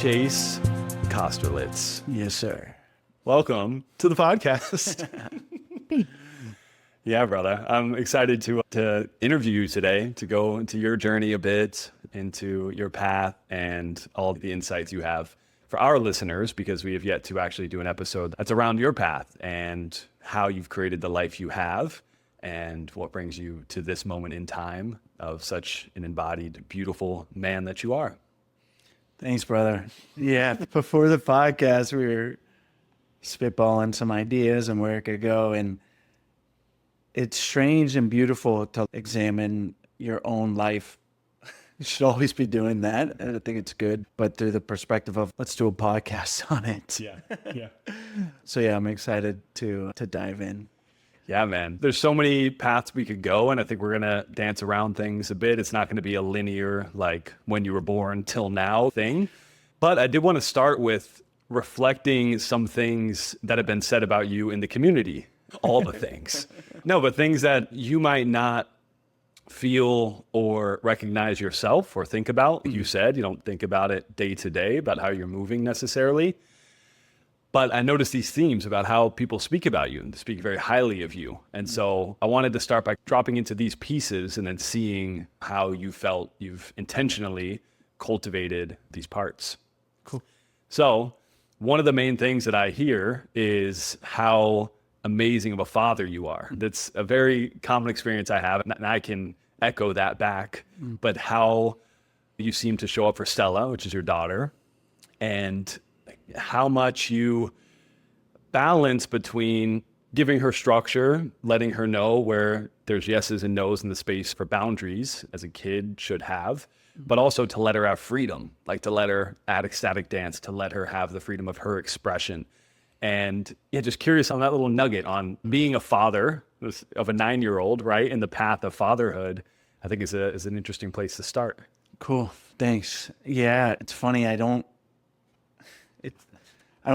Chase Kosterlitz. Yes, sir. Welcome to the podcast. Yeah, brother. I'm excited to interview you today, to go into your journey a bit, into your path and all the insights you have for our listeners, because we have yet to actually do an episode that's around your path and how you've created the life you have and what brings you to this moment in time of such an embodied, beautiful man that you are. Thanks, brother. Yeah, before the podcast, we were spitballing some ideas and where it could go. And it's strange and beautiful to examine your own life. You should always be doing that. I think it's good. But through the perspective of, let's do a podcast on it. Yeah. So yeah, I'm excited to dive in. Yeah, man. There's so many paths we could go, and I think we're going to dance around things a bit. It's not going to be a linear, like when you were born till now thing. But I did want to start with reflecting some things that have been said about you in the community. All the things. No, but things that you might not feel or recognize yourself or think about. You said you don't think about it day to day, about how you're moving necessarily. But I noticed these themes about how people speak about you and speak very highly of you. And so I wanted to start by dropping into these pieces and then seeing how you felt you've intentionally cultivated these parts. Cool. So one of the main things that I hear is how amazing of a father you are. That's a very common experience I have, and I can echo that back. But how you seem to show up for Stella, which is your daughter, and how much you balance between giving her structure, letting her know where there's yeses and nos in the space for boundaries, as a kid should have, but also to let her have freedom, like to let her add ecstatic dance, to let her have the freedom of her expression. And yeah, just curious on that little nugget on being a father of a 9-year-old, right, in the path of fatherhood. I think is an interesting place to start. Cool. Thanks. Yeah, it's funny. I don't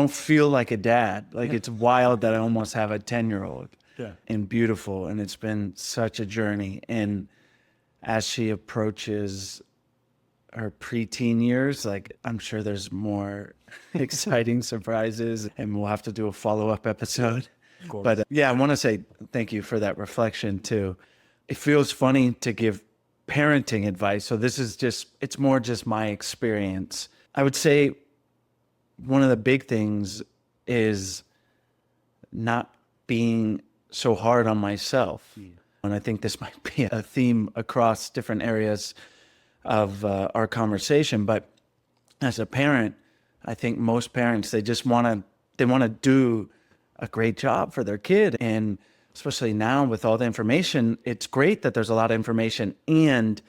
feel like a dad. Like, it's wild that I almost have a 10-year-old. Yeah. And beautiful. And it's been such a journey. And as she approaches her preteen years, like, I'm sure there's more exciting surprises, and we'll have to do a follow-up episode. But yeah, I want to say thank you for that reflection too. It feels funny to give parenting advice. So this is it's more just my experience. I would say one of the big things is not being so hard on myself. And I think this might be a theme across different areas of our conversation. But as a parent, I think most parents, they want to do a great job for their kid. And especially now with all the information, it's great that there's a lot of information. And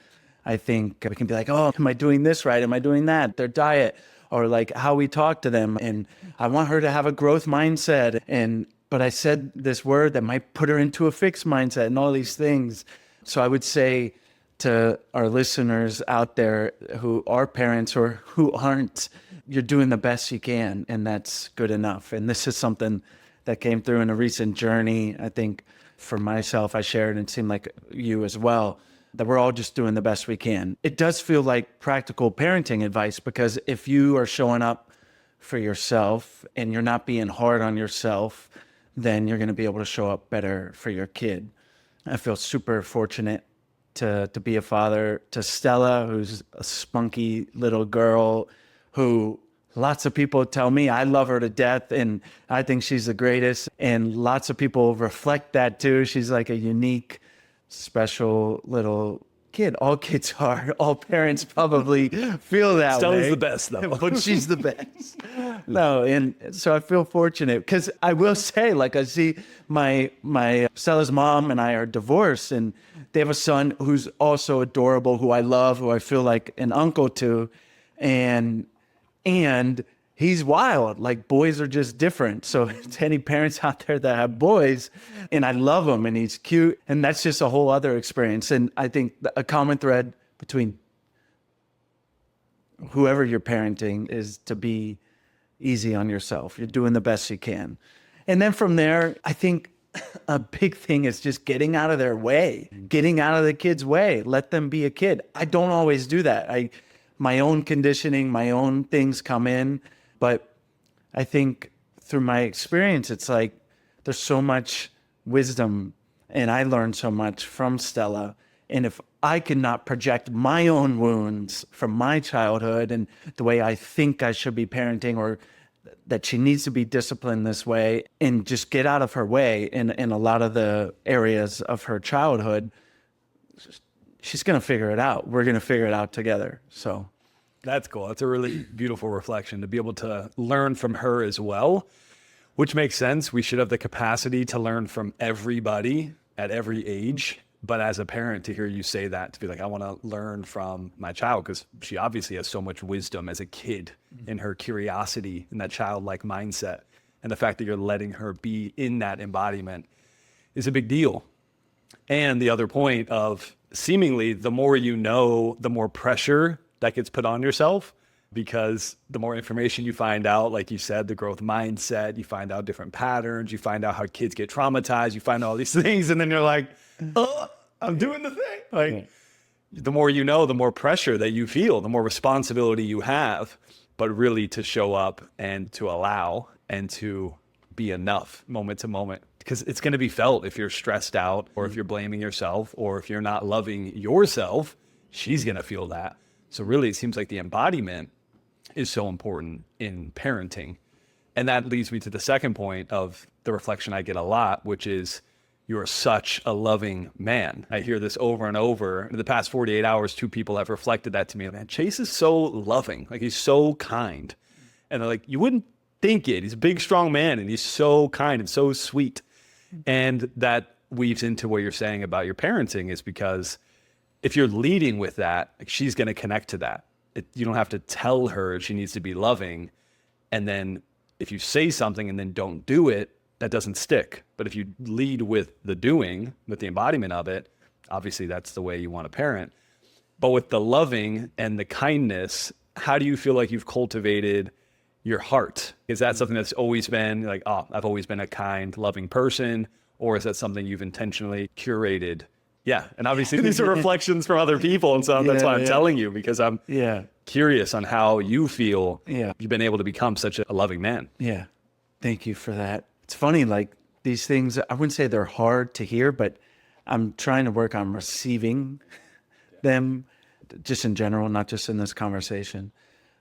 I think we can be like, oh, am I doing this right? Am I doing that? Their diet, or like how we talk to them. And I want her to have a growth mindset. But I said this word that might put her into a fixed mindset and all these things. So I would say to our listeners out there who are parents or who aren't, you're doing the best you can, and that's good enough. And this is something that came through in a recent journey. I think for myself, I shared, and it seemed like you as well, that we're all just doing the best we can. It does feel like practical parenting advice, because if you are showing up for yourself and you're not being hard on yourself, then you're going to be able to show up better for your kid. I feel super fortunate to be a father to Stella, who's a spunky little girl who lots of people tell me I love her to death and I think she's the greatest. And lots of people reflect that too. She's like a unique, special little kid. All kids are. All parents probably feel that Stella's way. the best, though. But she's the best. No, and so I feel fortunate, because I will say, like, I see my Stella's mom and I are divorced, and they have a son who's also adorable, who I love, who I feel like an uncle to, and he's wild. Like, boys are just different. So to any parents out there that have boys, and I love him, and he's cute, and that's just a whole other experience. And I think a common thread between whoever you're parenting is to be easy on yourself. You're doing the best you can. And then from there, I think a big thing is just getting out of their way, getting out of the kid's way. Let them be a kid. I don't always do that. my own conditioning, my own things come in. But I think through my experience, it's like there's so much wisdom, and I learned so much from Stella. And if I could not project my own wounds from my childhood and the way I think I should be parenting, or that she needs to be disciplined this way, and just get out of her way in a lot of the areas of her childhood, she's going to figure it out. We're going to figure it out together. So That's cool. That's a really beautiful reflection to be able to learn from her as well, which makes sense. We should have the capacity to learn from everybody at every age. But as a parent, to hear you say that, to be like, I want to learn from my child, because she obviously has so much wisdom as a kid in her curiosity and that childlike mindset. And the fact that you're letting her be in that embodiment is a big deal. And the other point of seemingly the more you know, the more pressure that gets put on yourself, because the more information you find out, like you said, the growth mindset, you find out different patterns, you find out how kids get traumatized, you find all these things, and then you're like, oh, I'm doing the thing. Like, the more you know, the more pressure that you feel, the more responsibility you have, but really to show up and to allow and to be enough moment to moment, because it's going to be felt if you're stressed out, or if you're blaming yourself, or if you're not loving yourself, she's going to feel that. So really, it seems like the embodiment is so important in parenting. And that leads me to the second point of the reflection I get a lot, which is, you're such a loving man. I hear this over and over. In the past 48 hours, 2 people have reflected that to me. Man, Chase is so loving. Like, he's so kind. And they're like, you wouldn't think it. He's a big, strong man, and he's so kind and so sweet. And that weaves into what you're saying about your parenting, is because if you're leading with that, like, she's going to connect to that. You don't have to tell her she needs to be loving. And then if you say something and then don't do it, that doesn't stick. But if you lead with the doing, with the embodiment of it, obviously that's the way you want to parent. But with the loving and the kindness, how do you feel like you've cultivated your heart? Is that something that's always been like, oh, I've always been a kind, loving person? Or is that something you've intentionally curated? Yeah. And obviously these are reflections from other people. And so that's why I'm telling you, because I'm curious on how you feel you've been able to become such a loving man. Yeah. Thank you for that. It's funny, like, these things, I wouldn't say they're hard to hear, but I'm trying to work on receiving them just in general, not just in this conversation.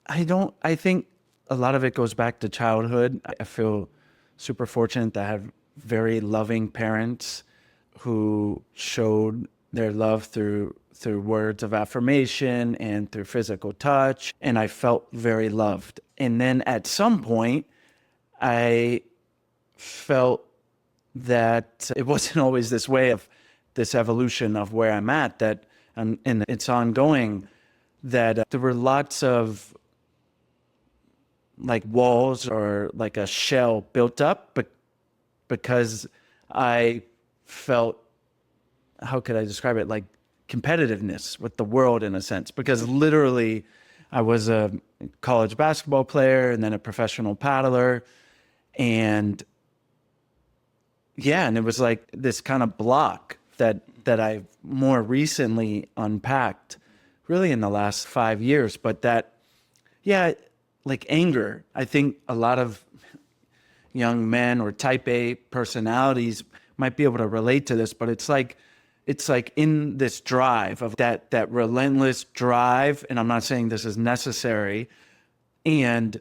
I think a lot of it goes back to childhood. I feel super fortunate to have very loving parents who showed their love through words of affirmation and through physical touch. And I felt very loved. And then at some point, I felt that it wasn't always this way, of this evolution of where I'm at, that and it's ongoing, that there were lots of like walls or like a shell built up, but because I felt, how could I describe it, like competitiveness with the world in a sense, because literally I was a college basketball player and then a professional paddler, and and it was like this kind of block that I've more recently unpacked, really in the last 5 years. But that, like anger, I think a lot of young men or type A personalities might be able to relate to this, but it's like in this drive of that relentless drive, and I'm not saying this is necessary, and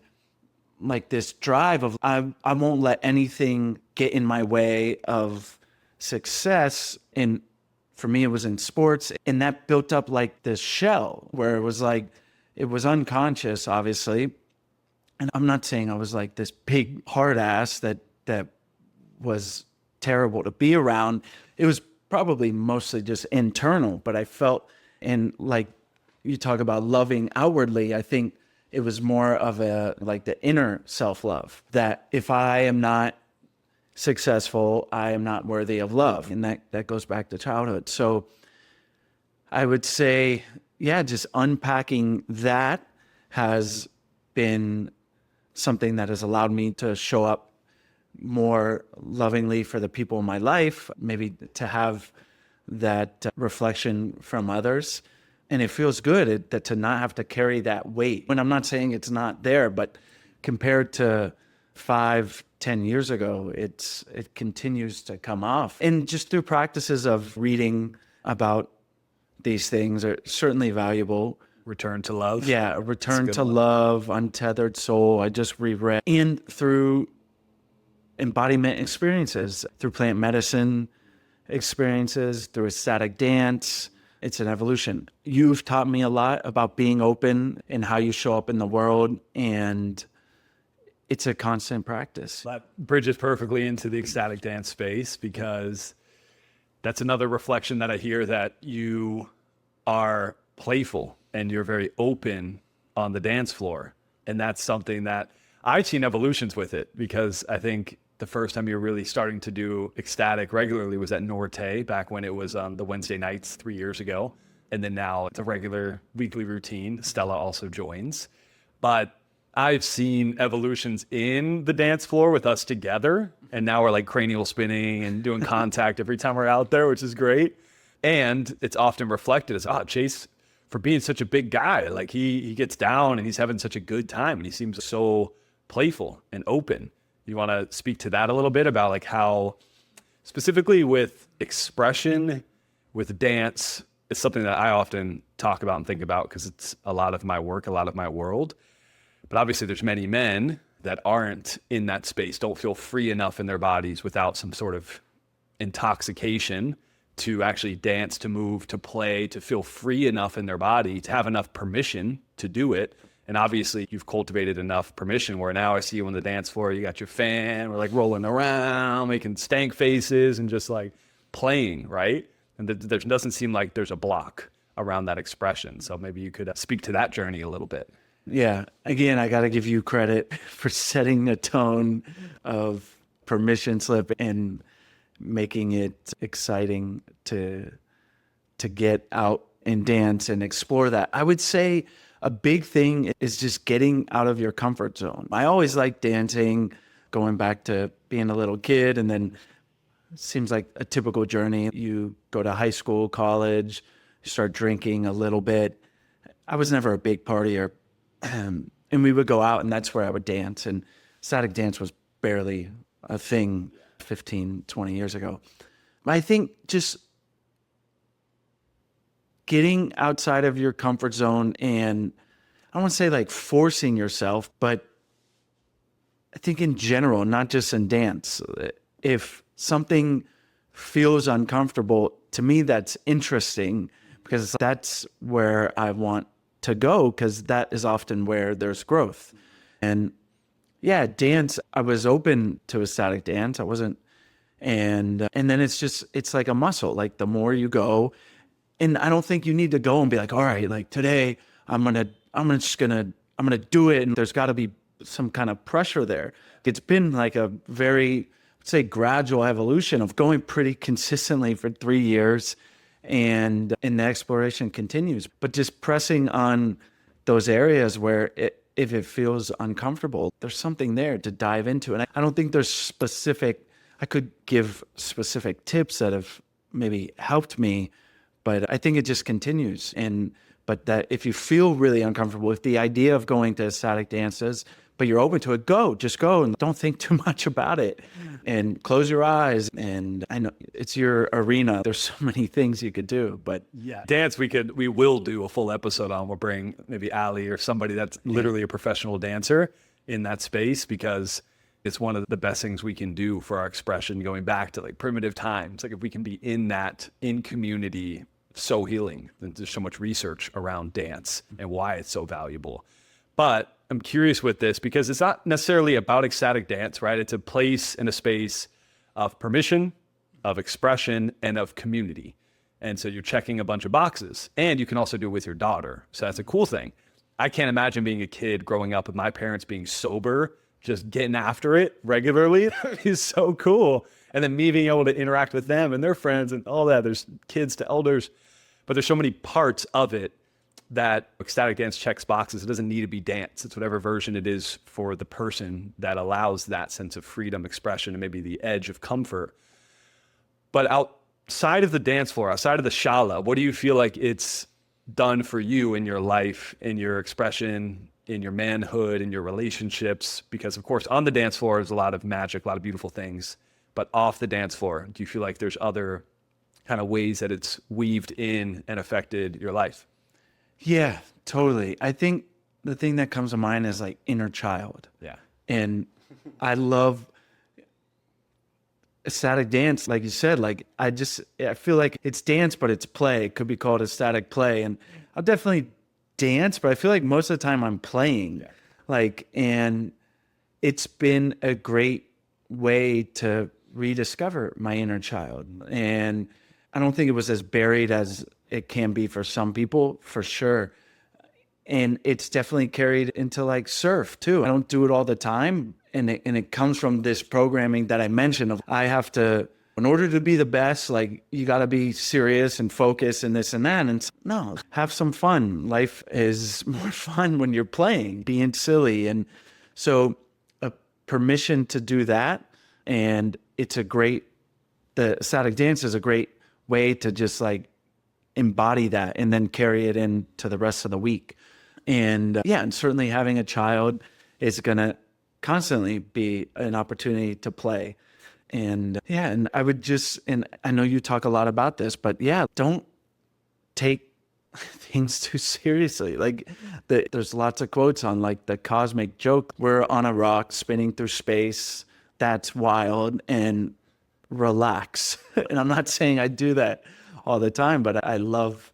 like this drive of I won't let anything get in my way of success. And for me, it was in sports, and that built up like this shell where it was like, it was unconscious, obviously. And I'm not saying I was like this big hard ass that was terrible to be around. It was probably mostly just internal, but I felt, and like you talk about loving outwardly, I think it was more of a, like the inner self-love, that if I am not successful, I am not worthy of love. And that goes back to childhood. So I would say, just unpacking that has been something that has allowed me to show up more lovingly for the people in my life, maybe to have that reflection from others. And it feels good that to not have to carry that weight. And I'm not saying it's not there, but compared to 5-10 years ago, it continues to come off. And just through practices of reading about these things are certainly valuable. Return to love. Yeah, Return to Love, Untethered Soul, I just reread. And through embodiment experiences, through plant medicine experiences, through ecstatic dance. It's an evolution. You've taught me a lot about being open and how you show up in the world, and it's a constant practice. That bridges perfectly into the ecstatic dance space, because that's another reflection that I hear, that you are playful and you're very open on the dance floor. And that's something that I've seen evolutions with it, because I think the first time you were really starting to do ecstatic regularly was at Norte, back when it was on the Wednesday nights 3 years ago. And then now it's a regular weekly routine. Stella also joins. But I've seen evolutions in the dance floor with us together. And now we're like cranial spinning and doing contact every time we're out there, which is great. And it's often reflected as, Chase, for being such a big guy, like he gets down and he's having such a good time and he seems so playful and open. You want to speak to that a little bit about like how specifically with expression, with dance, it's something that I often talk about and think about because it's a lot of my work, a lot of my world. But obviously there's many men that aren't in that space, don't feel free enough in their bodies without some sort of intoxication to actually dance, to move, to play, to feel free enough in their body, to have enough permission to do it. And obviously you've cultivated enough permission where now I see you on the dance floor, you got your fan, we're like rolling around, making stank faces and just like playing, right? And there doesn't seem like there's a block around that expression. So maybe you could speak to that journey a little bit. Yeah. Again, I got to give you credit for setting a tone of permission slip and making it exciting to get out and dance and explore that. I would say a big thing is just getting out of your comfort zone. I always liked dancing, going back to being a little kid, and then it seems like a typical journey. You go to high school, college, you start drinking a little bit. I was never a big partier, and we would go out, and that's where I would dance. And ecstatic dance was barely a thing 15, 20 years ago. But I think just getting outside of your comfort zone, and I don't want to say like forcing yourself, but I think in general, not just in dance, if something feels uncomfortable, to me, that's interesting because that's where I want to go, because that is often where there's growth. And yeah, dance, I was open to ecstatic dance. I wasn't, and then it's like a muscle. Like the more you go, and I don't think you need to go and be like, all right, like today I'm gonna do it. And there's got to be some kind of pressure there. It's been like a very, let's say, gradual evolution of going pretty consistently for 3 years, and the exploration continues. But just pressing on those areas where if it feels uncomfortable, there's something there to dive into. And I don't think there's I could give specific tips that have maybe helped me, but I think it just continues. But that if you feel really uncomfortable with the idea of going to ecstatic dances, but you're open to it, just go and don't think too much about it and close your eyes. And I know it's your arena. There's so many things you could do, but yeah, dance, we will do a full episode on. We'll bring maybe Ali or somebody that's literally a professional dancer in that space, because it's one of the best things we can do for our expression, going back to like primitive times. Like if we can be in community, so healing. And there's so much research around dance and why it's so valuable. But I'm curious with this because it's not necessarily about ecstatic dance, right? It's a place and a space of permission, of expression, and of community. And so you're checking a bunch of boxes, and you can also do it with your daughter. So that's a cool thing. I can't imagine being a kid growing up with my parents being sober, just getting after it regularly. That is so cool. And then me being able to interact with them and their friends and all that. There's kids to elders, but there's so many parts of it that ecstatic dance checks boxes. It doesn't need to be dance. It's whatever version it is for the person that allows that sense of freedom, expression, and maybe the edge of comfort. But outside of the dance floor, outside of the shala, what do you feel like it's done for you in your life, in your expression, in your manhood, in your relationships. Because of course, on the dance floor, there's a lot of magic, a lot of beautiful things. But off the dance floor, do you feel like there's other kind of ways that it's weaved in and affected your life? Yeah, totally. I think the thing that comes to mind is like inner child. Yeah. And I love ecstatic dance, like you said. Like I feel like it's dance, but it's play. It could be called ecstatic play. And I'll definitely dance, but I feel like most of the time I'm playing. Like, and it's been a great way to rediscover my inner child. And I don't think it was as buried as it can be for some people, for sure. And it's definitely carried into like surf too. I don't do it all the time. And it comes from this programming that I mentioned of I have to, in order to be the best, like you got to be serious and focused and this and that. And no, have some fun. Life is more fun when you're playing, being silly. And so a permission to do that. And it's the ecstatic dance is a great way to just like embody that and then carry it into the rest of the week. And and certainly having a child is going to constantly be an opportunity to play. And and I would and I know you talk a lot about this, but don't take things too seriously. Like there's lots of quotes on like the cosmic joke. We're on a rock spinning through space. That's wild, and relax. And I'm not saying I do that all the time, but I love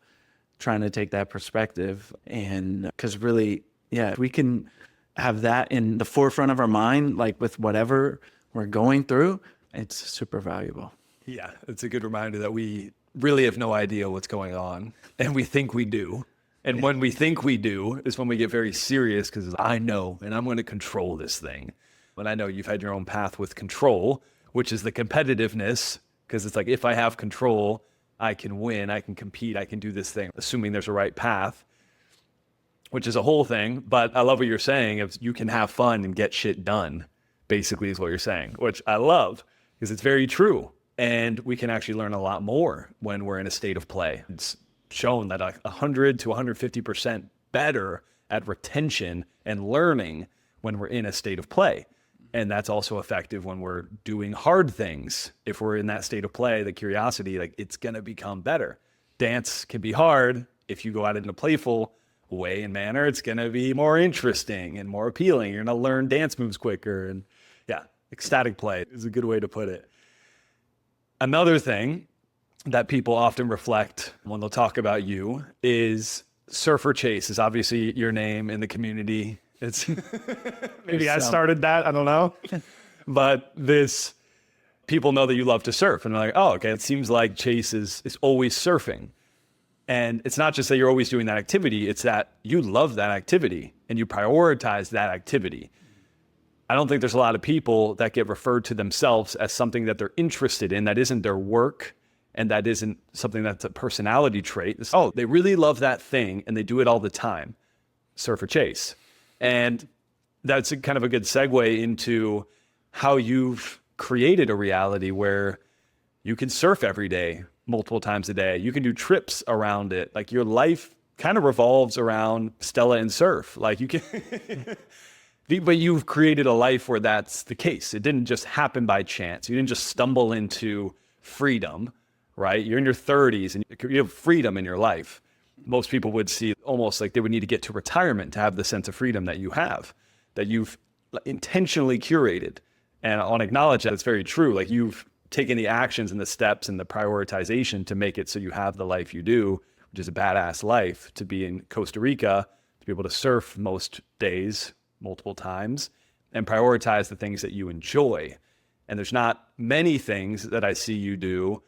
trying to take that perspective. And because really, if we can have that in the forefront of our mind, like with whatever we're going through, it's super valuable. Yeah, it's a good reminder that we really have no idea what's going on, and we think we do. And when we think we do is when we get very serious, because I know, and I'm going to control this thing. When I know you've had your own path with control, which is the competitiveness, because it's like, if I have control, I can win, I can compete, I can do this thing, assuming there's a right path, which is a whole thing. But I love what you're saying, if you can have fun and get shit done, basically is what you're saying, which I love, because it's very true. And we can actually learn a lot more when we're in a state of play. It's shown that 100 to 150% better at retention and learning when we're in a state of play. And that's also effective when we're doing hard things. If we're in that state of play, the curiosity, like it's going to become better. Dance can be hard. If you go out in a playful way and manner, it's going to be more interesting and more appealing. You're going to learn dance moves quicker. And ecstatic play is a good way to put it. Another thing that people often reflect when they'll talk about you is Surfer Chase is obviously your name in the community. It's maybe I started that, I don't know. But people know that you love to surf, and they're like, oh, okay, it seems like Chase is always surfing. And it's not just that you're always doing that activity, it's that you love that activity and you prioritize that activity. I don't think there's a lot of people that get referred to themselves as something that they're interested in, that isn't their work, and that isn't something that's a personality trait. They really love that thing and they do it all the time. Surfer Chase. And that's kind of a good segue into how you've created a reality where you can surf every day, multiple times a day. You can do trips around it. Like your life kind of revolves around Stella and surf. Like you can, but you've created a life where that's the case. It didn't just happen by chance. You didn't just stumble into freedom, right? You're in your 30s and you have freedom in your life. Most people would see almost like they would need to get to retirement to have the sense of freedom that you have, that you've intentionally curated. And I'll acknowledge that it's very true. Like you've taken the actions and the steps and the prioritization to make it so you have the life you do, which is a badass life, to be in Costa Rica, to be able to surf most days, multiple times, and prioritize the things that you enjoy. And there's not many things that I see you do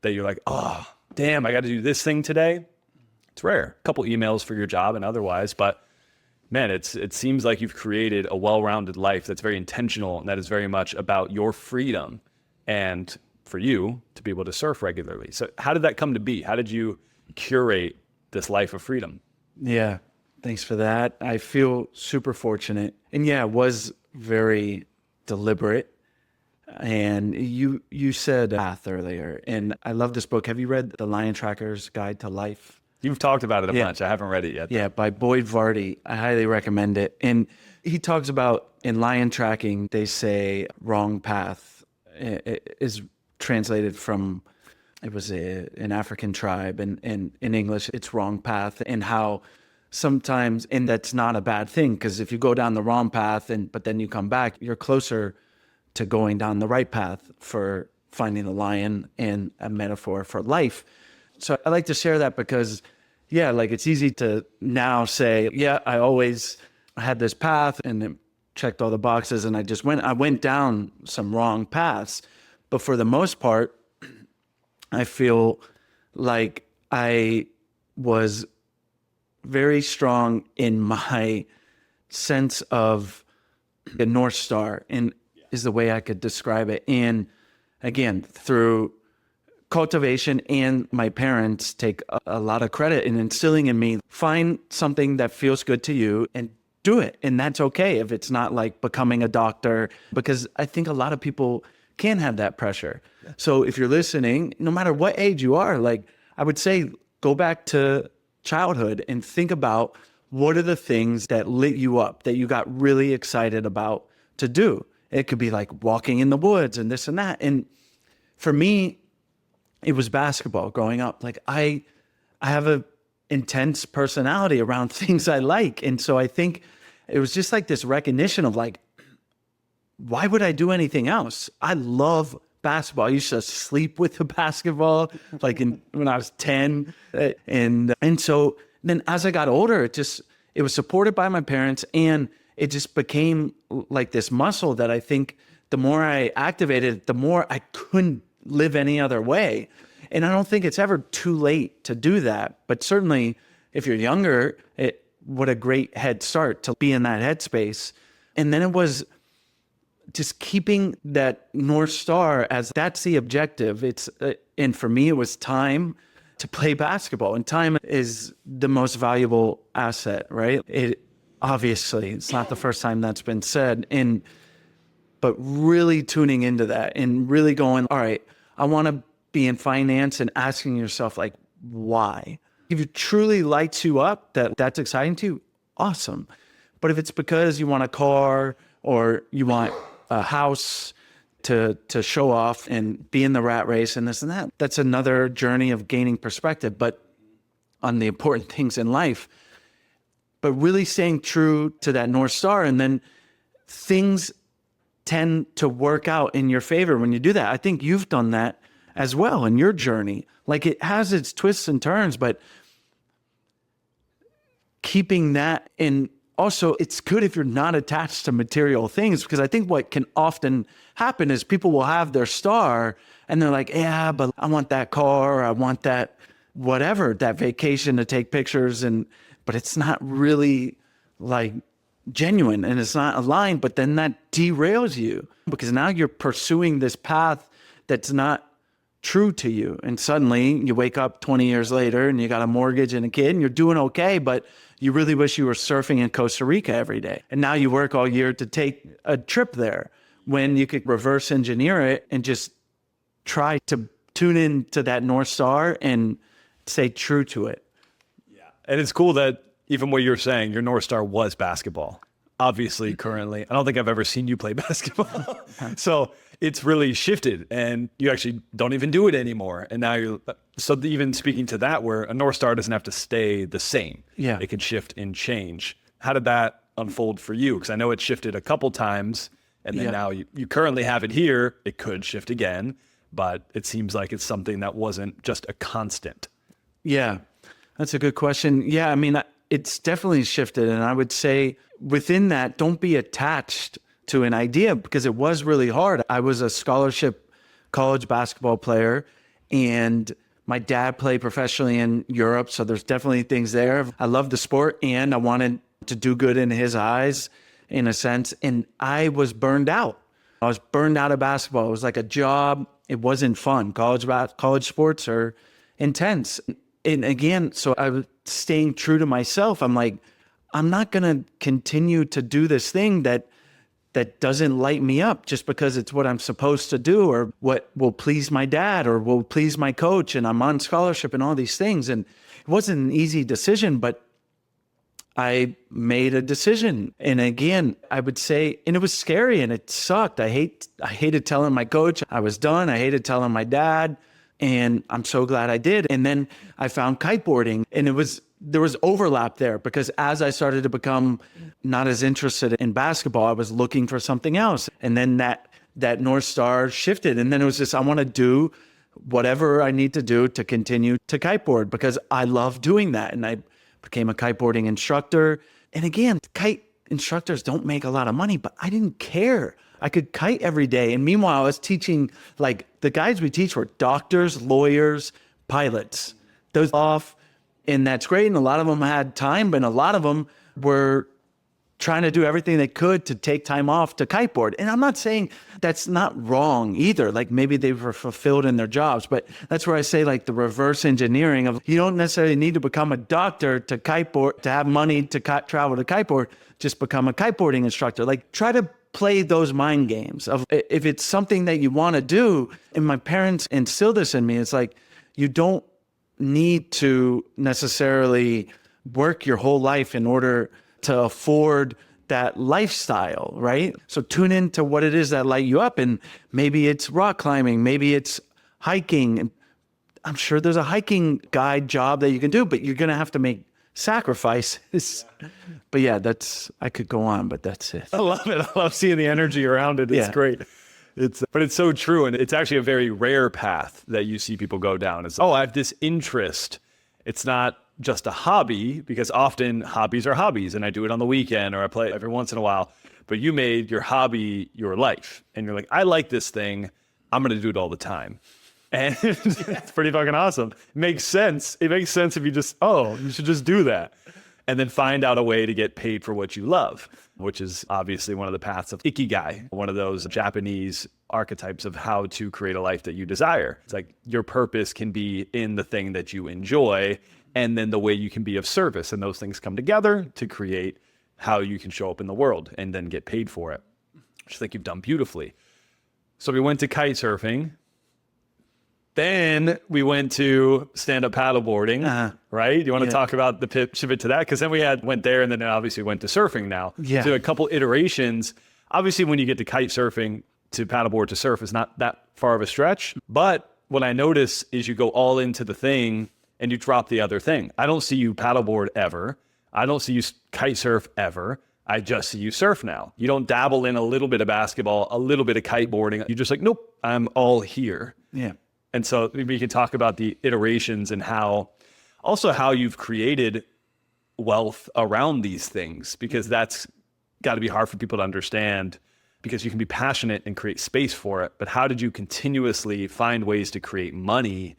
that you're like, oh, damn, I got to do this thing today. It's rare. A couple emails for your job and otherwise, but man, it seems like you've created a well-rounded life that's very intentional and that is very much about your freedom and for you to be able to surf regularly. So how did that come to be? How did you curate this life of freedom? Yeah, thanks for that. I feel super fortunate. And it was very deliberate. And you said path earlier, and I love this book. Have you read The Lion Tracker's Guide to Life? You've talked about it a Yeah. bunch. I haven't read it yet. Yeah, by Boyd Vardy. I highly recommend it. And he talks about in lion tracking, they say wrong path is translated from, it was an African tribe, and in English, it's wrong path, and how sometimes, and that's not a bad thing, because if you go down the wrong path, but then you come back, you're closer to going down the right path for finding the lion, and a metaphor for life. So I like to share that because, yeah, like it's easy to now say, yeah, I always had this path and it checked all the boxes, and I went down some wrong paths. But for the most part, I feel like I was very strong in my sense of the North Star, and is the way I could describe it. And again, through cultivation, and my parents take a lot of credit in instilling in me, find something that feels good to you and do it. And that's okay if it's not like becoming a doctor, because I think a lot of people can have that pressure. Yeah. So if you're listening, no matter what age you are, like I would say, go back to childhood and think about what are the things that lit you up, that you got really excited about to do. It could be like walking in the woods and this and that. And for me, it was basketball growing up. Like I have a intense personality around things I like. And so I think it was just like this recognition of like, why would I do anything else? I love basketball. I used to sleep with the basketball, like when I was 10. And so then as I got older, it was supported by my parents, and it just became like this muscle that I think the more I activated, the more I couldn't live any other way. And I don't think it's ever too late to do that. But certainly if you're younger, what a great head start to be in that headspace. And then it was just keeping that North Star as that's the objective. And for me, it was time to play basketball, and time is the most valuable asset, right? Obviously, it's not the first time that's been said, but really tuning into that and really going, all right, I want to be in finance, and asking yourself like, why? If it truly lights you up, that's exciting to you, awesome. But if it's because you want a car or you want a house to show off and be in the rat race and this and that, that's another journey of gaining perspective, but on the important things in life. But really staying true to that North Star, and then things tend to work out in your favor when you do that. I think you've done that as well in your journey. Like it has its twists and turns, but keeping that in. Also, it's good if you're not attached to material things, because I think what can often happen is people will have their star and they're like, yeah, but I want that car, or I want that whatever, that vacation to take pictures, but it's not really like genuine and it's not aligned. But then that derails you, because now you're pursuing this path that's not true to you. And suddenly you wake up 20 years later and you got a mortgage and a kid and you're doing okay, but you really wish you were surfing in Costa Rica every day. And now you work all year to take a trip there, when you could reverse engineer it and just try to tune in to that North Star and stay true to it. Yeah. And it's cool that even what you're saying, your North Star was basketball. Obviously, currently, I don't think I've ever seen you play basketball. So it's really shifted, and you actually don't even do it anymore. And now so even speaking to that, where a North Star doesn't have to stay the same. Yeah. It can shift and change. How did that unfold for you? Because I know it shifted a couple times, and then now you currently have it here. It could shift again, but it seems like it's something that wasn't just a constant. Yeah, that's a good question. Yeah, I mean, it's definitely shifted. And I would say within that, don't be attached to an idea, because it was really hard. I was a scholarship college basketball player, and my dad played professionally in Europe. So there's definitely things there. I loved the sport, and I wanted to do good in his eyes, in a sense. And I was burned out. I was burned out of basketball. It was like a job. It wasn't fun. College sports are intense. And again, so I was staying true to myself. I'm like, I'm not going to continue to do this thing that that doesn't light me up just because it's what I'm supposed to do or what will please my dad or will please my coach and I'm on scholarship and all these things. And it wasn't an easy decision, but I made a decision. And again, I would say, and it was scary and it sucked. I hated telling my coach I was done. I hated telling my dad. And I'm so glad I did. And then I found kiteboarding, and there was overlap there because as I started to become not as interested in basketball, I was looking for something else. And then that North Star shifted. And then it was just, I want to do whatever I need to do to continue to kiteboard because I love doing that. And I became a kiteboarding instructor. And again, kite instructors don't make a lot of money, but I didn't care. I could kite every day. And meanwhile, I was teaching, like the guys we teach were doctors, lawyers, pilots. Those off, and that's great. And a lot of them had time, but a lot of them were trying to do everything they could to take time off to kiteboard. And I'm not saying that's not wrong either. Like maybe they were fulfilled in their jobs, but that's where I say like the reverse engineering of you don't necessarily need to become a doctor to kiteboard, to have money to travel to kiteboard, just become a kiteboarding instructor. Like try to play those mind games of if it's something that you want to do. And my parents instilled this in me. It's like, you don't need to necessarily work your whole life in order to afford that lifestyle, right? So tune into what it is that light you up. And maybe it's rock climbing, maybe it's hiking. And I'm sure there's a hiking guide job that you can do, but you're going to have to make sacrifices. But yeah, I could go on, but that's it. I love it. I love seeing the energy around it. It's great. But it's so true. And it's actually a very rare path that you see people go down. It's, I have this interest. It's not just a hobby, because often hobbies are hobbies and I do it on the weekend or I play every once in a while, but you made your hobby your life and you're like, I like this thing. I'm going to do it all the time. And it's pretty fucking awesome. It makes sense. It makes sense if you just, you should just do that. And then find out a way to get paid for what you love, which is obviously one of the paths of Ikigai, one of those Japanese archetypes of how to create a life that you desire. It's like your purpose can be in the thing that you enjoy, and then the way you can be of service. And those things come together to create how you can show up in the world and then get paid for it, which I think you've done beautifully. So we went to kite surfing. Then we went to stand-up paddleboarding, right? Do you want to talk about the pivot to that? Because then we went there, and then obviously went to surfing now. Yeah. So a couple iterations. Obviously, when you get to kite surfing to paddleboard to surf is not that far of a stretch. But what I notice is you go all into the thing and you drop the other thing. I don't see you paddleboard ever. I don't see you kite surf ever. I just see you surf now. You don't dabble in a little bit of basketball, a little bit of kiteboarding. You're just like, nope, I'm all here. Yeah. And so we can talk about the iterations and how you've created wealth around these things, because that's got to be hard for people to understand, because you can be passionate and create space for it. But how did you continuously find ways to create money?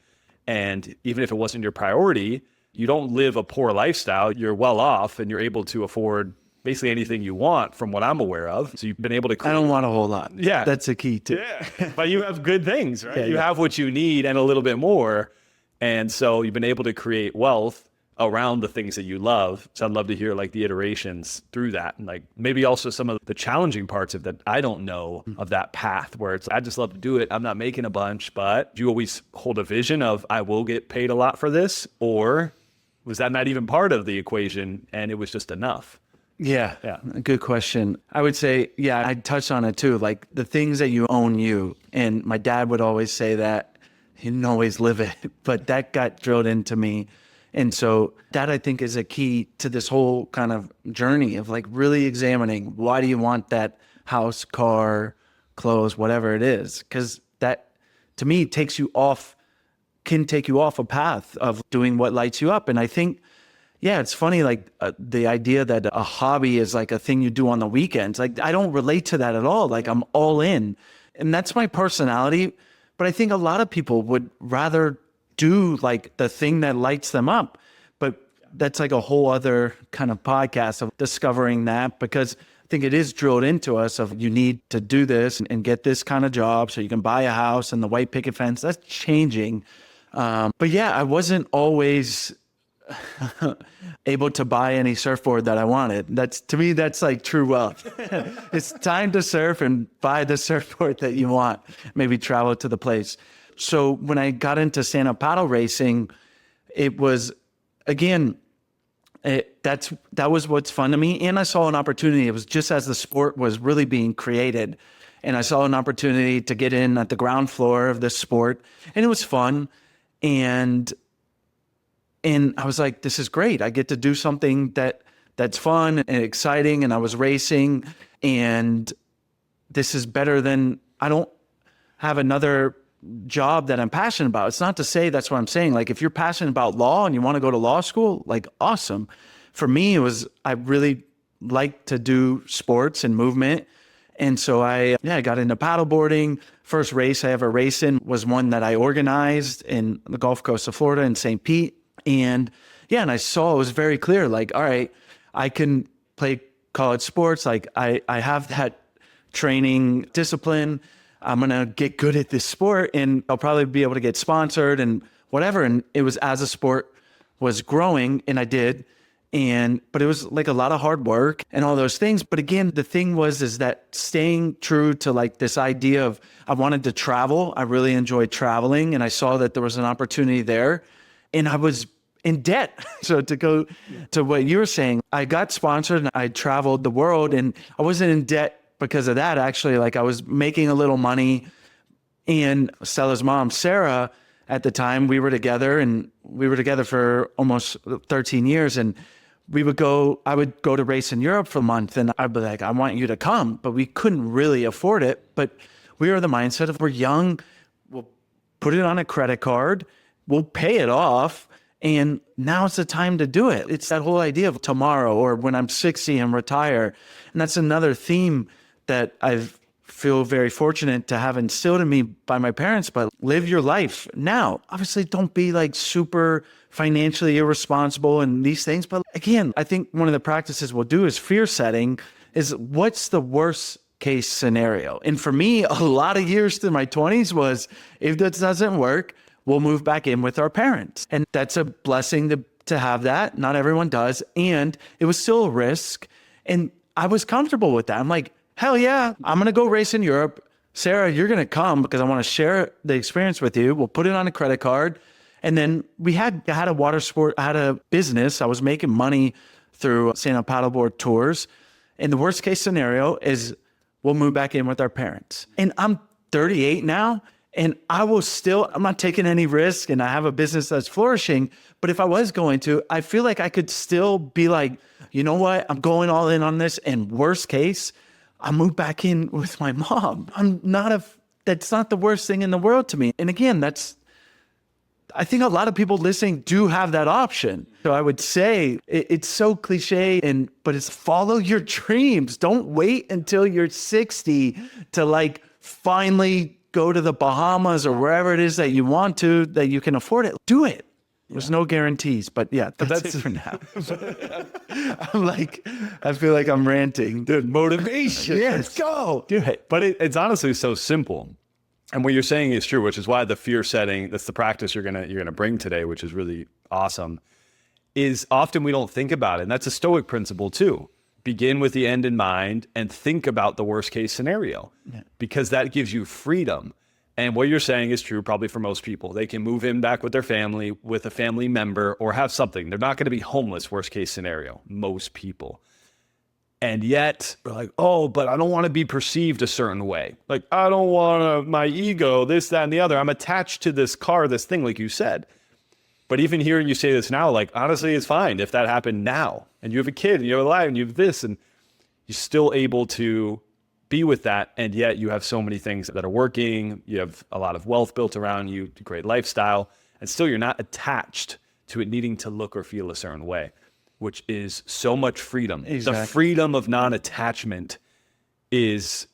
And even if it wasn't your priority, you don't live a poor lifestyle. You're well off and you're able to afford basically anything you want from what I'm aware of. So you've been able to create. I don't want a whole lot. Yeah. That's a key too. Yeah. But you have good things, right? Yeah, you have what you need and a little bit more. And so you've been able to create wealth around the things that you love. So I'd love to hear like the iterations through that, and like maybe also some of the challenging parts of that I don't know of that path, where it's, I just love to do it. I'm not making a bunch, but do you always hold a vision of I will get paid a lot for this? Or was that not even part of the equation and it was just enough? Yeah. Good question. I would say, I touched on it too. Like the things that you own you. And my dad would always say that. He didn't always live it, but that got drilled into me. And so that I think is a key to this whole kind of journey of like really examining, why do you want that house, car, clothes, whatever it is? Because that to me can take you off a path of doing what lights you up. And I think, it's funny, like the idea that a hobby is like a thing you do on the weekends. Like I don't relate to that at all. Like I'm all in, and that's my personality. But I think a lot of people would rather do like the thing that lights them up. But that's like a whole other kind of podcast of discovering that, because I think it is drilled into us of you need to do this and get this kind of job so you can buy a house and the white picket fence. That's changing. But I wasn't always able to buy any surfboard that I wanted. To me, that's like true wealth. It's time to surf and buy the surfboard that you want, maybe travel to the place. So when I got into stand-up paddle racing, it was, again, that was what's fun to me. And I saw an opportunity. It was just as the sport was really being created. And I saw an opportunity to get in at the ground floor of this sport. And it was fun. And I was like, this is great. I get to do something that's fun and exciting. And I was racing. And this is better than, I don't have another job that I'm passionate about. It's not to say that's what I'm saying. Like, if you're passionate about law and you want to go to law school, like, awesome. For me, I really like to do sports and movement. And so I got into paddleboarding. First race I ever raced in was one that I organized in the Gulf Coast of Florida in St. Pete. And I saw it was very clear, like, all right, I can play college sports. Like, I have that training discipline. I'm going to get good at this sport and I'll probably be able to get sponsored and whatever. And it was as the sport was growing, and I did. But it was like a lot of hard work and all those things. But again, the thing is that staying true to like this idea of, I wanted to travel. I really enjoyed traveling, and I saw that there was an opportunity there, and I was in debt. So to go to what you were saying, I got sponsored and I traveled the world, and I wasn't in debt because of that. Actually, like, I was making a little money. And Stella's mom, Sarah, at the time, we were together for almost 13 years. And I would go to race in Europe for a month, and I'd be like, I want you to come. But we couldn't really afford it. But we were the mindset of, we're young, we'll put it on a credit card, we'll pay it off. And now's the time to do it. It's that whole idea of tomorrow, or when I'm 60 and retire. And that's another theme that I feel very fortunate to have instilled in me by my parents. But live your life now. Obviously, don't be like super financially irresponsible and these things. But again, I think one of the practices we'll do is fear setting, is what's the worst case scenario? And for me, a lot of years through my 20s was, if this doesn't work, we'll move back in with our parents. And that's a blessing to have that. Not everyone does. And it was still a risk. And I was comfortable with that. I'm like, hell yeah, I'm going to go race in Europe. Sarah, you're going to come because I want to share the experience with you. We'll put it on a credit card. And then I had a water sport, I had a business. I was making money through stand-up paddleboard tours. And the worst case scenario is we'll move back in with our parents. And I'm 38 now, and I'm not taking any risk, and I have a business that's flourishing. But if I was going to, I feel like I could still be like, you know what? I'm going all in on this. And worst case, I move back in with my mom. That's not the worst thing in the world to me. And again, I think a lot of people listening do have that option. So I would say it's so cliche, but it's follow your dreams. Don't wait until you're 60 to like finally go to the Bahamas or wherever it is that you want to, that you can afford it. Do it. There's no guarantees, but that's it for now. I feel like I'm ranting. Dude, motivation. Yes. Let's go. Do it. But it's honestly so simple. And what you're saying is true, which is why the fear setting, that's the practice you're gonna bring today, which is really awesome, is often we don't think about it. And that's a Stoic principle too. Begin with the end in mind and think about the worst case scenario, because that gives you freedom. And what you're saying is true probably for most people. They can move in back with their family, with a family member, or have something. They're not going to be homeless, worst case scenario, most people. And yet, they're like, oh, but I don't want to be perceived a certain way. Like, I don't want my ego, this, that, and the other. I'm attached to this car, this thing, like you said. But even hearing you say this now, like, honestly, it's fine if that happened now. And you have a kid, and you have a life, and you have this, and you're still able to be with that, and yet you have so many things that are working. You have a lot of wealth built around you, great lifestyle, and still you're not attached to it needing to look or feel a certain way, which is so much freedom. Exactly. The freedom of non-attachment is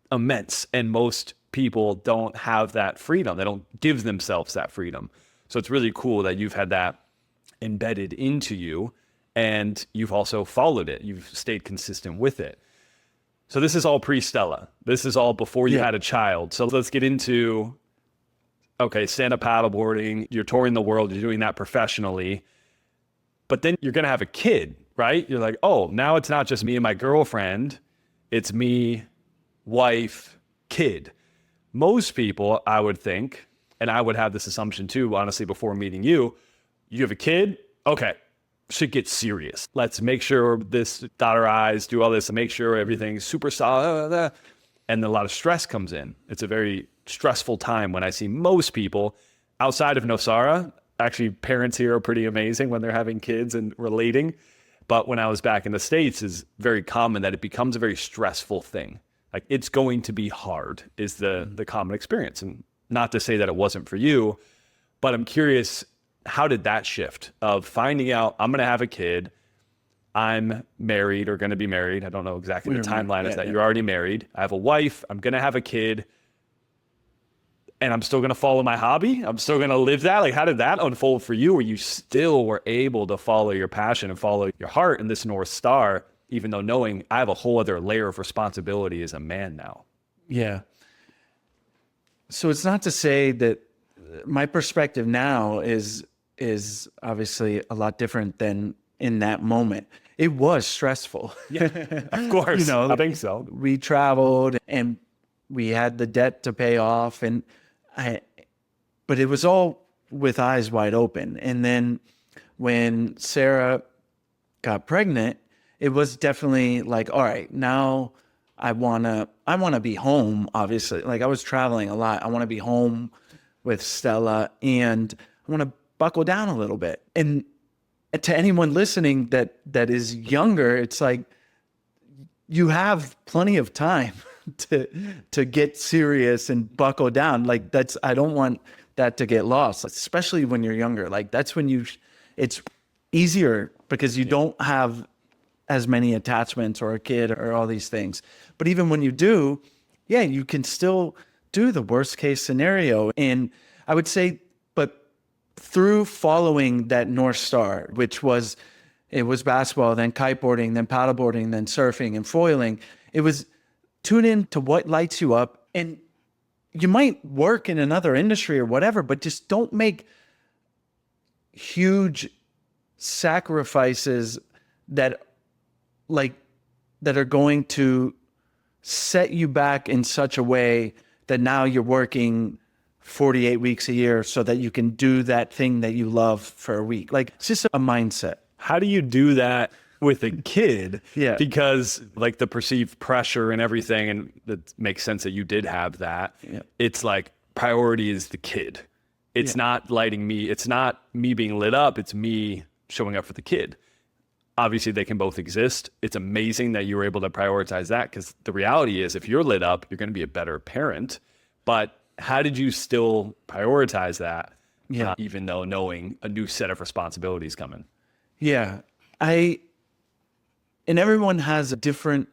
immense, and most people don't have that freedom. They don't give themselves that freedom. So it's really cool that you've had that embedded into you, and you've also followed it. You've stayed consistent with it. So this is all pre-Stella. This is all before you had a child. So let's get into, okay, stand-up paddleboarding. You're touring the world. You're doing that professionally. But then you're going to have a kid, right? You're like, oh, now it's not just me and my girlfriend. It's me, wife, kid. Most people, I would think, and I would have this assumption too, honestly, before meeting you, you have a kid, okay, should get serious. Let's make sure this, dot our I's, do all this, and make sure everything's super solid. And then a lot of stress comes in. It's a very stressful time when I see most people outside of Nosara. Actually, parents here are pretty amazing when they're having kids and relating. But when I was back in the States, it's very common that it becomes a very stressful thing. Like, it's going to be hard is the common experience. And not to say that it wasn't for you, but I'm curious, how did that shift of finding out I'm going to have a kid, I'm married or going to be married. I don't know exactly the timeline is that you're already married. I have a wife, I'm going to have a kid, and I'm still going to follow my hobby. I'm still going to live that. Like, how did that unfold for you where you still were able to follow your passion and follow your heart in this North Star, even though knowing I have a whole other layer of responsibility as a man now? Yeah. So it's not to say that my perspective now is obviously a lot different than in that moment. It was stressful. Yeah, of course. I think so. We traveled and we had the debt to pay off, but it was all with eyes wide open. And then when Sarah got pregnant, it was definitely like, all right, now I wanna be home, obviously. Like, I was traveling a lot. I want to be home with Stella, and I want to buckle down a little bit. And to anyone listening that is younger, it's like, you have plenty of time to get serious and buckle down. Like, I don't want that to get lost, especially when you're younger. Like, that's when it's easier because you don't have as many attachments or a kid or all these things. But even when you do, yeah, you can still do the worst case scenario. And I would say, but through following that North Star, which was, it was basketball, then kiteboarding, then paddleboarding, then surfing and foiling, it was tune in to what lights you up. And you might work in another industry or whatever, but just don't make huge sacrifices that are going to set you back in such a way that now you're working 48 weeks a year so that you can do that thing that you love for a week. Like, it's just a mindset. How do you do that with a kid? Yeah. Because like the perceived pressure and everything, and that makes sense that you did have that. Yeah. It's like priority is the kid. It's not lighting me. It's not me being lit up. It's me showing up for the kid. Obviously, they can both exist. It's amazing that you were able to prioritize that, because the reality is if you're lit up, you're going to be a better parent. But how did you still prioritize that, even though knowing a new set of responsibilities coming? Yeah. And everyone has a different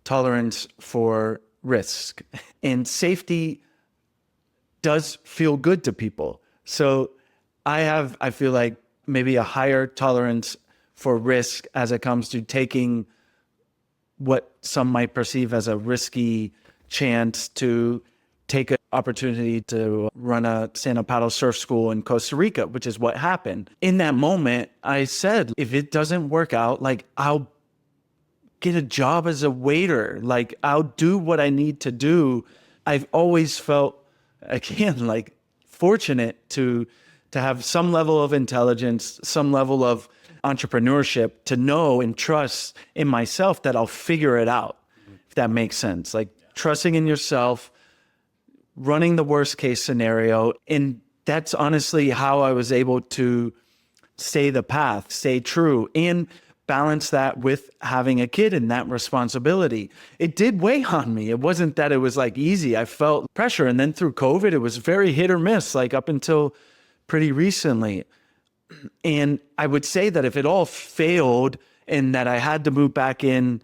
tolerance for risk. And safety does feel good to people. So I feel like maybe a higher tolerance for risk as it comes to taking what some might perceive as a risky chance to take an opportunity to run a stand-up paddle surf school in Costa Rica, which is what happened. In that moment, I said, if it doesn't work out, like, I'll get a job as a waiter. Like, I'll do what I need to do. I've always felt, again, like, fortunate to have some level of intelligence, some level of entrepreneurship, to know and trust in myself that I'll figure it out, if that makes sense. Like, trusting in yourself, running the worst case scenario. And that's honestly how I was able to stay the path, stay true, and balance that with having a kid and that responsibility. It did weigh on me. It wasn't that it was like easy. I felt pressure. And then through COVID, it was very hit or miss, like up until pretty recently. And I would say that if it all failed and that I had to move back in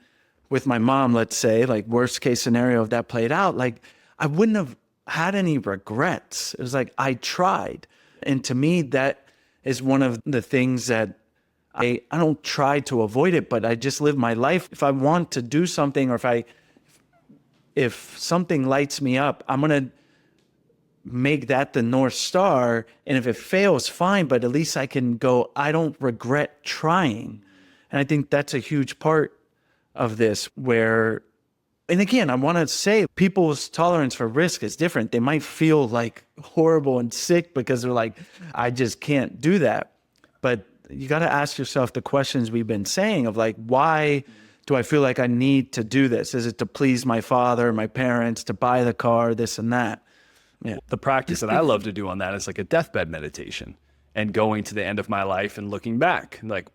with my mom, let's say, like worst case scenario, if that played out, like, I wouldn't have had any regrets. It was like, I tried. And to me, that is one of the things that I don't try to avoid it, but I just live my life. If I want to do something, or if something lights me up, I'm going to make that the North Star. And if it fails, fine, but at least I can go, I don't regret trying. And I think that's a huge part of this where, and again, I want to say people's tolerance for risk is different. They might feel like horrible and sick because they're like, I just can't do that. But you got to ask yourself the questions we've been saying of like, why do I feel like I need to do this? Is it to please my father, my parents, to buy the car, this and that? Yeah. The practice that I love to do on that is like a deathbed meditation and going to the end of my life and looking back. Like,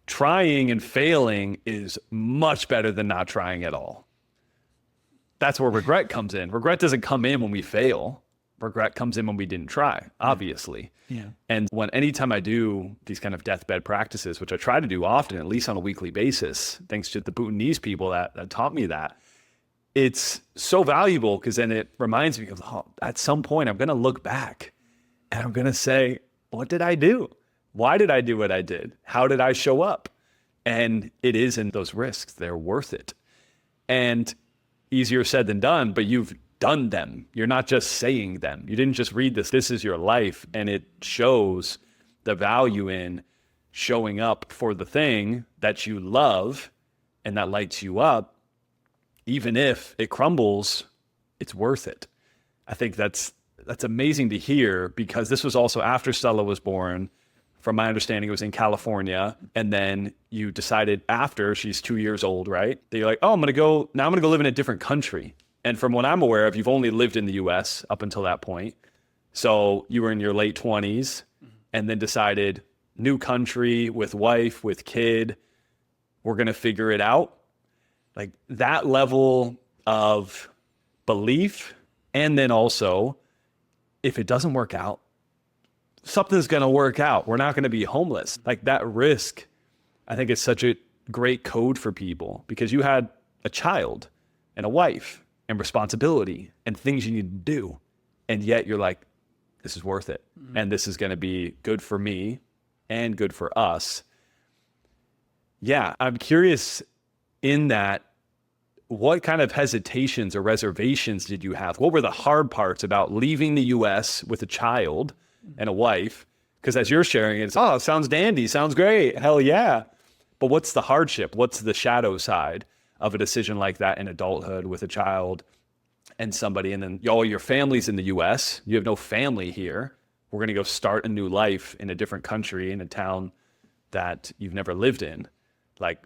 trying and failing is much better than not trying at all. That's where regret comes in. Regret doesn't come in when we fail. Regret comes in when we didn't try, obviously. Yeah. And anytime I do these kind of deathbed practices, which I try to do often, at least on a weekly basis, thanks to the Bhutanese people that taught me that, it's so valuable because then it reminds me of, at some point I'm going to look back and I'm going to say, what did I do? Why did I do what I did? How did I show up? And it is in those risks. They're worth it. And easier said than done, but you've done them. You're not just saying them. You didn't just read this. This is your life. And it shows the value in showing up for the thing that you love and that lights you up. Even if it crumbles, it's worth it. I think that's amazing to hear because this was also after Stella was born. From my understanding, it was in California. And then you decided after she's 2 years old, right? That you're like, oh, I'm going to go live in a different country. And from what I'm aware of, you've only lived in the US up until that point. So you were in your late 20s and then decided new country with wife, with kid, we're going to figure it out. Like that level of belief. And then also, if it doesn't work out, something's going to work out. We're not going to be homeless. Like that risk, I think is such a great code for people because you had a child and a wife and responsibility and things you need to do. And yet you're like, this is worth it. Mm-hmm. And this is going to be good for me and good for us. Yeah. I'm curious in that, what kind of hesitations or reservations did you have? What were the hard parts about leaving the US with a child and a wife? Because as you're sharing it sounds dandy, sounds great, hell yeah. But what's the hardship? What's the shadow side of a decision like that in adulthood with a child and somebody, and then all your family's in the US, you have no family here. We're gonna go start a new life in a different country, in a town that you've never lived in. Like,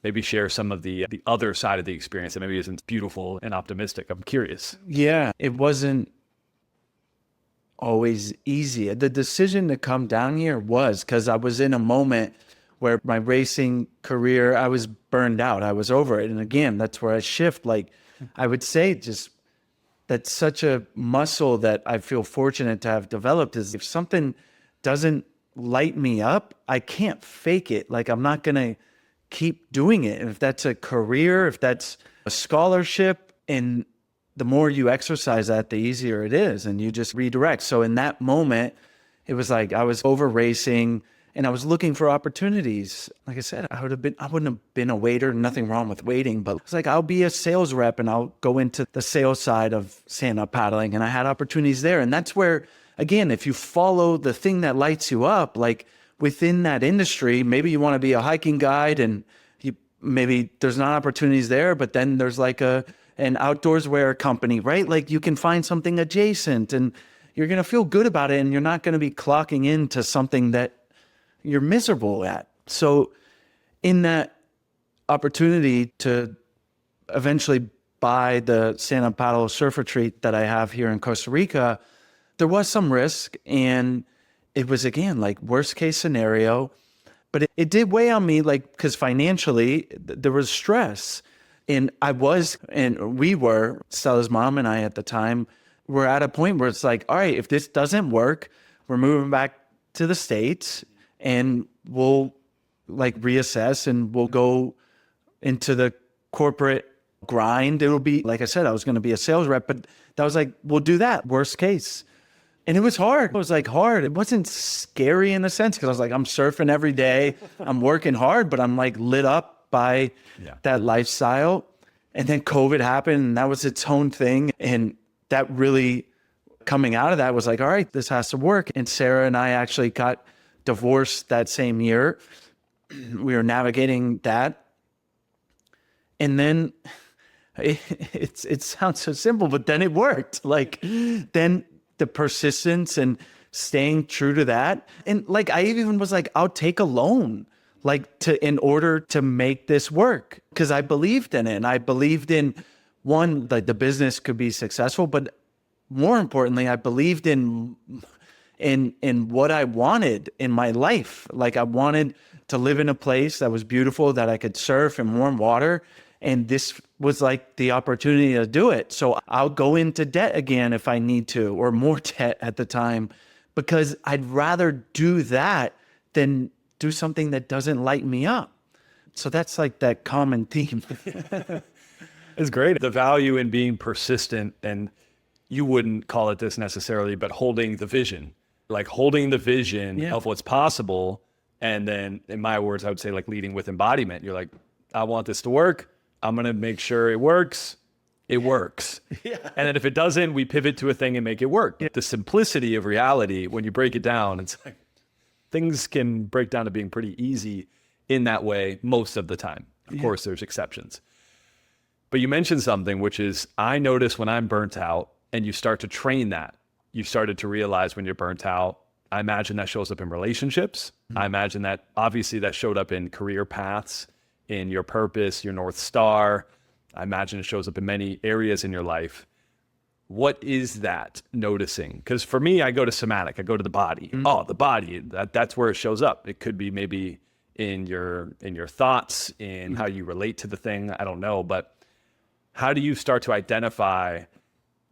maybe share some of the other side of the experience that maybe isn't beautiful and optimistic. I'm curious. Yeah, it wasn't always easy. The decision to come down here was because I was in a moment where my racing career, I was burned out. I was over it. And again, that's where I shift. Like I would say just that's such a muscle that I feel fortunate to have developed is if something doesn't light me up, I can't fake it. Like I'm not going to keep doing it. And if that's a career, if that's a scholarship, and the more you exercise that, the easier it is. And you just redirect. So in that moment, it was like I was over racing and I was looking for opportunities. Like I said, I wouldn't have been a waiter, nothing wrong with waiting, but it's like, I'll be a sales rep and I'll go into the sales side of stand-up paddling. And I had opportunities there. And that's where, again, if you follow the thing that lights you up, like within that industry, maybe you want to be a hiking guide and maybe there's not opportunities there, but then there's like an outdoors wear company, right? Like you can find something adjacent and you're going to feel good about it and you're not going to be clocking into something that you're miserable at. So in that opportunity to eventually buy the stand-up paddle surf retreat that I have here in Costa Rica, there was some risk, and it was, again, like worst case scenario, but it did weigh on me, like, because financially there was stress. And we were, Stella's mom and I at the time, were at a point where it's like, all right, if this doesn't work, we're moving back to the States and we'll like reassess and we'll go into the corporate grind. It'll be, like I said, I was going to be a sales rep, but that was like, we'll do that, worst case. And it was hard. It was like hard. It wasn't scary in a sense because I was like, I'm surfing every day. I'm working hard, but I'm like lit up by that lifestyle. And then COVID happened and that was its own thing. And that really coming out of that was like, all right, this has to work. And Sarah and I actually got divorced that same year. We were navigating that. And then it sounds so simple, but then it worked. Like, then the persistence and staying true to that. And like, I even was like, I'll take a loan, like, in order to make this work. Cause I believed in it. And I believed in, one, like the business could be successful, but more importantly, I believed in what I wanted in my life. Like, I wanted to live in a place that was beautiful, that I could surf in warm water. And this was like the opportunity to do it. So I'll go into debt again if I need to, or more debt at the time, because I'd rather do that than do something that doesn't light me up. So that's like that common theme. It's great. The value in being persistent, and you wouldn't call it this necessarily, but holding the vision, like holding the vision of what's possible. And then in my words, I would say like leading with embodiment. You're like, I want this to work. I'm going to make sure it works. It works. Yeah. And then if it doesn't, we pivot to a thing and make it work. Yeah. The simplicity of reality, when you break it down, it's like things can break down to being pretty easy in that way most of the time. Of course, there's exceptions. But you mentioned something, which is I notice when I'm burnt out, and you start to train that, you started to realize when you're burnt out, I imagine that shows up in relationships. Mm-hmm. I imagine that obviously that showed up in career paths, in your purpose, your North Star. I imagine it shows up in many areas in your life. What is that noticing? Because for me, I go to somatic, I go to the body. Mm-hmm. Oh, the body, that's where it shows up. It could be maybe in your thoughts, in how you relate to the thing. I don't know, but how do you start to identify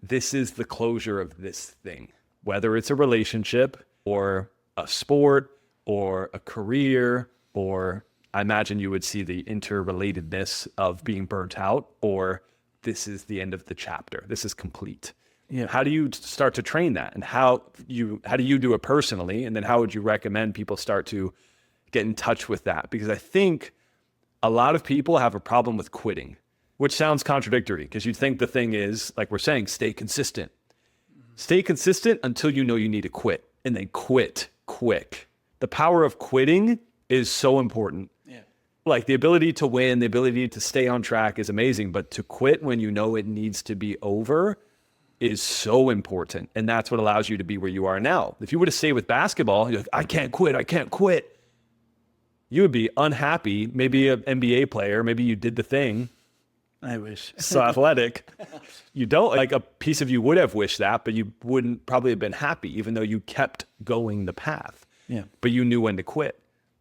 this is the closure of this thing, whether it's a relationship or a sport or a career, or I imagine you would see the interrelatedness of being burnt out, or this is the end of the chapter. This is complete. Yeah. How do you start to train that? And how do you do it personally? And then how would you recommend people start to get in touch with that? Because I think a lot of people have a problem with quitting, which sounds contradictory because you'd think the thing is, like we're saying, stay consistent. Stay consistent until you know you need to quit, and then quit quick. The power of quitting is so important. Yeah. Like the ability to win, the ability to stay on track is amazing, but to quit when you know it needs to be over is so important. And that's what allows you to be where you are now. If you were to stay with basketball, you're like, I can't quit. You would be unhappy, maybe an NBA player, maybe you did the thing. I wish. So athletic. You don't, like a piece of you would have wished that, but you wouldn't probably have been happy, even though you kept going the path. Yeah. But you knew when to quit.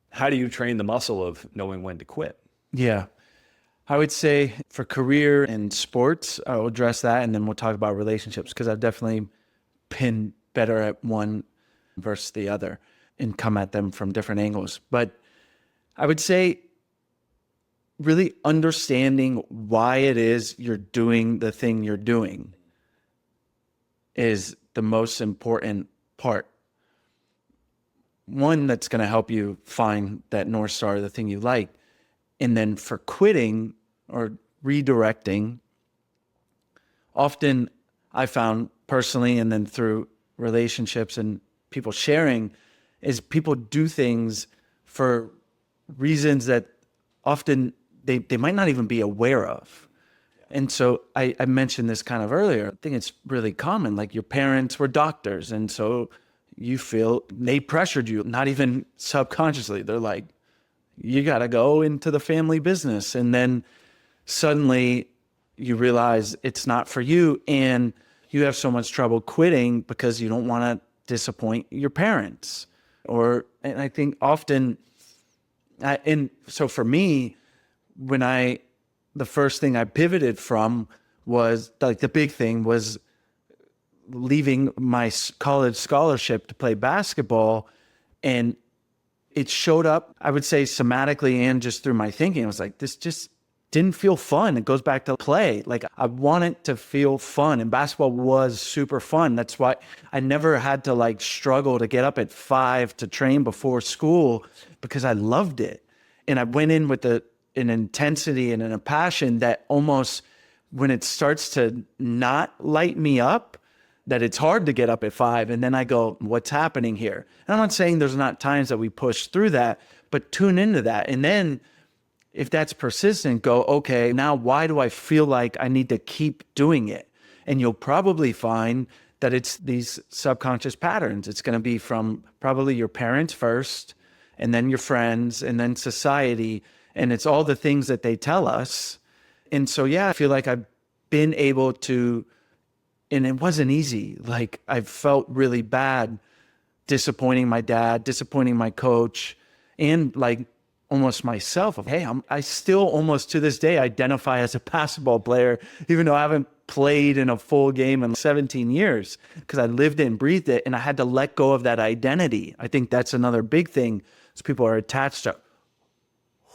How do you train the muscle of knowing when to quit? Yeah. I would say for career and sports, I'll address that, and then we'll talk about relationships, because I've definitely been better at one versus the other and come at them from different angles. But I would say really understanding why it is you're doing the thing you're doing is the most important part. One, that's going to help you find that North Star, the thing you like. And then for quitting or redirecting, often I found personally, and then through relationships and people sharing, is people do things for reasons that often they might not even be aware of. And so I mentioned this kind of earlier. I think it's really common. Like your parents were doctors, and so you feel they pressured you, not even subconsciously. They're like, you got to go into the family business. And then suddenly you realize it's not for you, and you have so much trouble quitting because you don't want to disappoint your parents. And I think often, and so for me, the first thing I pivoted from was, like, the big thing was leaving my college scholarship to play basketball. And it showed up, I would say, somatically and just through my thinking. I was like, this just didn't feel fun. It goes back to play. Like, I want it to feel fun, and basketball was super fun. That's why I never had to like struggle to get up at 5 to train before school, because I loved it. And I went in with an intensity and a passion that almost, when it starts to not light me up, that it's hard to get up at 5. And then I go, what's happening here? And I'm not saying there's not times that we push through that, but tune into that. And then if that's persistent, go, okay, now why do I feel like I need to keep doing it? And you'll probably find that it's these subconscious patterns. It's going to be from probably your parents first, and then your friends, and then society. And it's all the things that they tell us. And so, yeah, I feel like I've been able to, and it wasn't easy. Like, I felt really bad disappointing my dad, disappointing my coach, and like almost myself of, hey, I still almost to this day identify as a basketball player, even though I haven't played in a full game in 17 years, because I lived it and breathed it, and I had to let go of that identity. I think that's another big thing, is people are attached to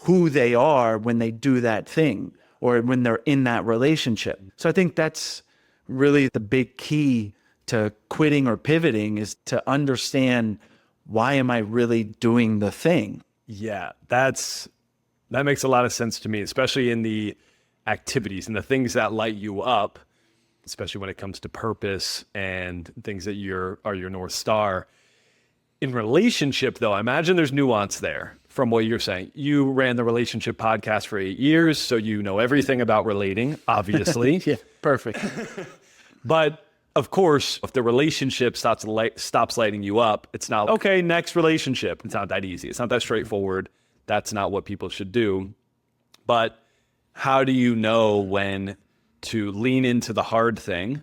who they are when they do that thing or when they're in that relationship. So I think that's really the big key to quitting or pivoting, is to understand, why am I really doing the thing? Yeah, that makes a lot of sense to me, especially in the activities and the things that light you up, especially when it comes to purpose and things that are your North Star. In relationship, though, I imagine there's nuance there from what you're saying. You ran the relationship podcast for 8 years, so you know everything about relating, obviously. Yeah, perfect. But of course, if the relationship stops lighting you up, it's not, okay, next relationship. It's not that easy. It's not that straightforward. That's not what people should do. But how do you know when to lean into the hard thing,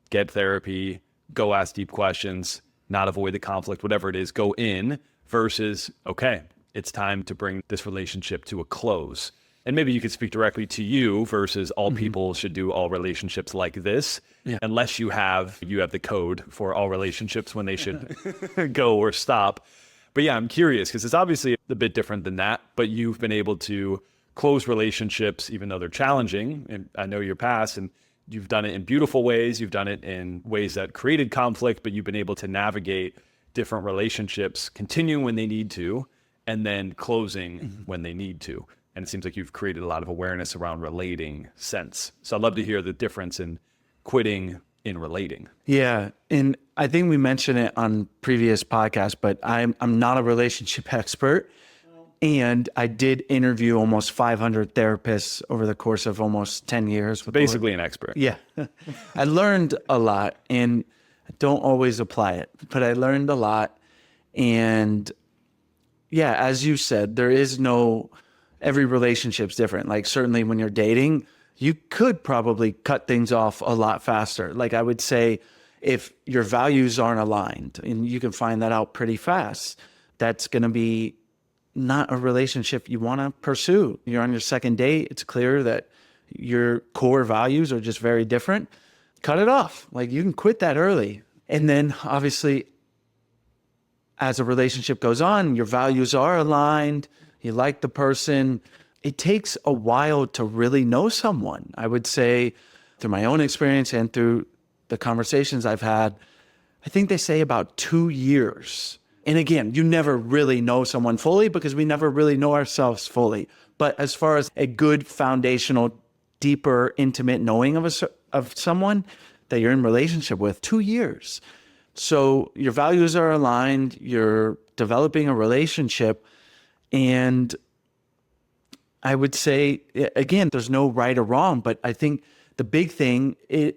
get therapy, go ask deep questions, not avoid the conflict, whatever it is, go in, versus, okay, it's time to bring this relationship to a close? And maybe you could speak directly to you versus all people should do all relationships like this, unless you have the code for all relationships when they should go or stop. But yeah, I'm curious, because it's obviously a bit different than that, but you've been able to close relationships, even though they're challenging. And I know your past, and you've done it in beautiful ways. You've done it in ways that created conflict, but you've been able to navigate different relationships, continuing when they need to, and then closing when they need to. And it seems like you've created a lot of awareness around relating sense. So I'd love to hear the difference in quitting in relating. Yeah. And I think we mentioned it on previous podcasts, but I'm not a relationship expert. And I did interview almost 500 therapists over the course of almost 10 years. Basically an expert. Yeah. I learned a lot, and I don't always apply it, but I learned a lot. And yeah, as you said, every relationship's different. Like, certainly when you're dating, you could probably cut things off a lot faster. Like, I would say, if your values aren't aligned, and you can find that out pretty fast, that's going to be not a relationship you want to pursue. You're on your second date. It's clear that your core values are just very different. Cut it off. Like, you can quit that early. And then obviously, as a relationship goes on, your values are aligned, you like the person. It takes a while to really know someone. I would say, through my own experience and through the conversations I've had, I think they say about 2 years. And again, you never really know someone fully, because we never really know ourselves fully. But as far as a good foundational, deeper, intimate knowing of someone that you're in relationship with, 2 years. So your values are aligned, you're developing a relationship. And I would say, again, there's no right or wrong, but I think the big thing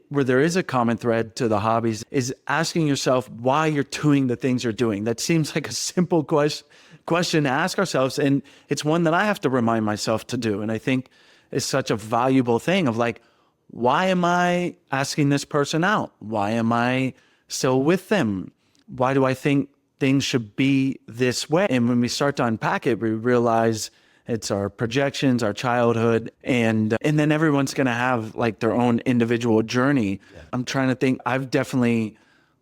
where there is a common thread to the hobbies is asking yourself why you're doing the things you're doing. That seems like a simple question to ask ourselves, and it's one that I have to remind myself to do. And I think it's such a valuable thing of, like, why am I asking this person out? Why am I still with them? Why do I think things should be this way? And when we start to unpack it, we realize it's our projections, our childhood, and then everyone's going to have like their own individual journey. Yeah. I'm trying to think. I've definitely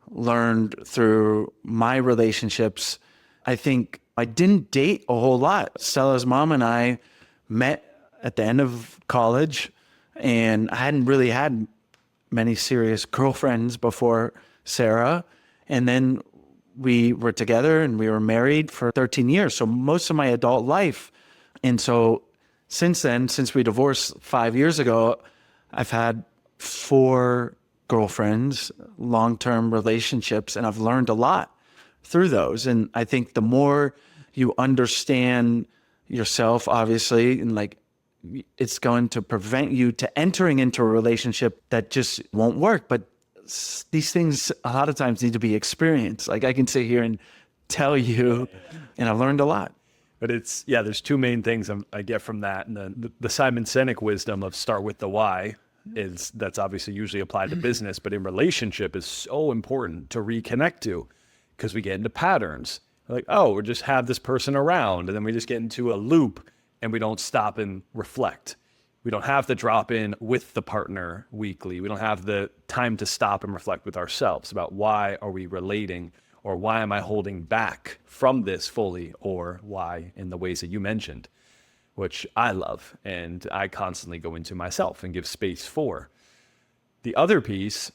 learned through my relationships. I think I didn't date a whole lot. Stella's mom and I met at the end of college, and I hadn't really had many serious girlfriends before Sarah. And then we were together and we were married for 13 years. So most of my adult life. And so since then, since we divorced 5 years ago, I've had 4 girlfriends, long-term relationships, and I've learned a lot through those. And I think the more you understand yourself, obviously, and like, it's going to prevent you to entering into a relationship that just won't work. But these things a lot of times need to be experienced. Like, I can sit here and tell you, and I've learned a lot. But there's two main things I get from that. And the Simon Sinek wisdom of start with the why that's obviously usually applied to business, but in relationship is so important to reconnect to, because we get into patterns. Like, oh, we just have this person around, and then we just get into a loop and we don't stop and reflect. We don't have to drop in with the partner weekly. We don't have the time to stop and reflect with ourselves about why are we relating, or why am I holding back from this fully, or why in the ways that you mentioned, which I love and I constantly go into myself and give space for. The other piece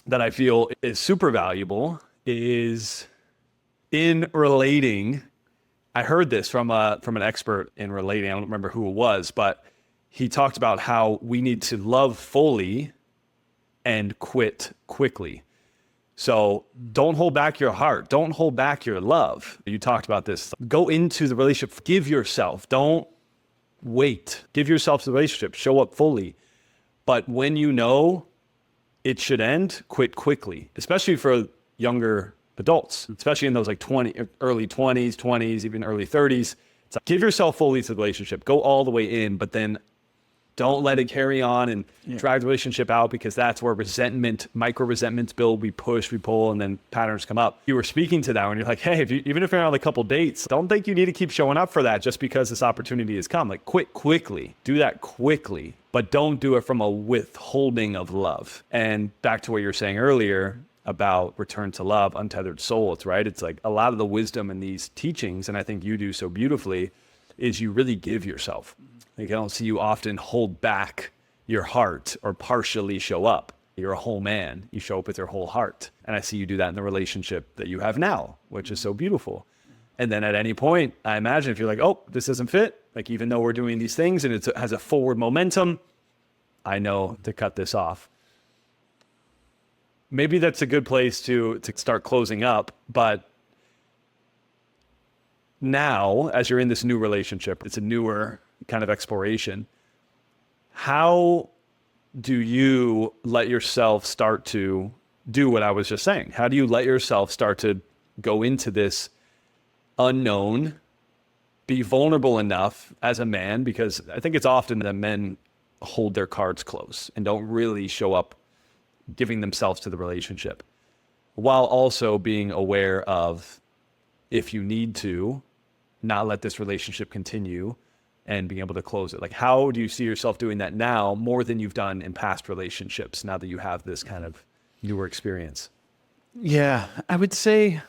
that I feel is super valuable is in relating. I heard this from an expert in relating. I don't remember who it was, but he talked about how we need to love fully and quit quickly. So don't hold back your heart. Don't hold back your love. You talked about this. Go into the relationship. Give yourself. Don't wait. Give yourself the relationship. Show up fully. But when you know it should end, quit quickly, especially for younger adults, especially in those like early 20s, even early 30s. It's like, give yourself fully to the relationship. Go all the way in, but then don't let it carry on and drag the relationship out, because that's where micro resentments build. We push, we pull, and then patterns come up. You were speaking to that when you're like, hey, even if you're on a couple dates, don't think you need to keep showing up for that just because this opportunity has come. Like, quit quickly. Do that quickly, but don't do it from a withholding of love. And back to what you were saying earlier about return to love, untethered soul. It's right. It's like a lot of the wisdom in these teachings, and I think you do so beautifully, is you really give yourself. Like, I don't see you often hold back your heart or partially show up. You're a whole man. You show up with your whole heart. And I see you do that in the relationship that you have now, which is so beautiful. And then at any point, I imagine if you're like, oh, this doesn't fit, like, even though we're doing these things and it has a forward momentum, I know to cut this off. Maybe that's a good place to start closing up. But now, as you're in this new relationship, it's a newer kind of exploration. How do you let yourself start to do what I was just saying? How do you let yourself start to go into this unknown, be vulnerable enough as a man? Because I think it's often that men hold their cards close and don't really show up giving themselves to the relationship, while also being aware of, if you need to, not let this relationship continue and being able to close it. Like, how do you see yourself doing that now more than you've done in past relationships, now that you have this kind of newer experience? Yeah, I would say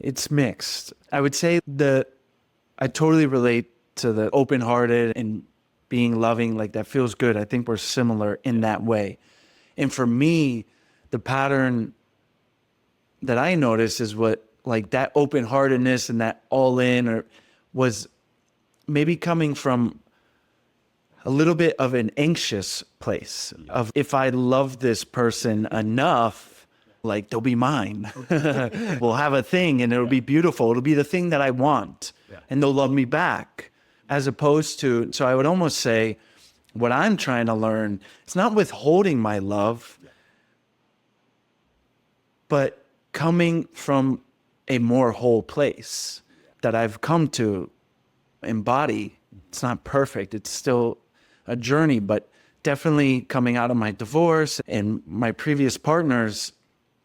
it's mixed. I would say I totally relate to the open-hearted and being loving. Like, that feels good. I think we're similar in that way. And for me, the pattern that I noticed is what, like, that open-heartedness and that all-in was maybe coming from a little bit of an anxious place of, if I love this person enough, like, they'll be mine. We'll have a thing and it'll be beautiful. It'll be the thing that I want, and they'll love me back. As opposed to, so I would almost say, what I'm trying to learn, it's not withholding my love, but coming from a more whole place that I've come to embody. It's not perfect. It's still a journey, but definitely coming out of my divorce and my previous partners,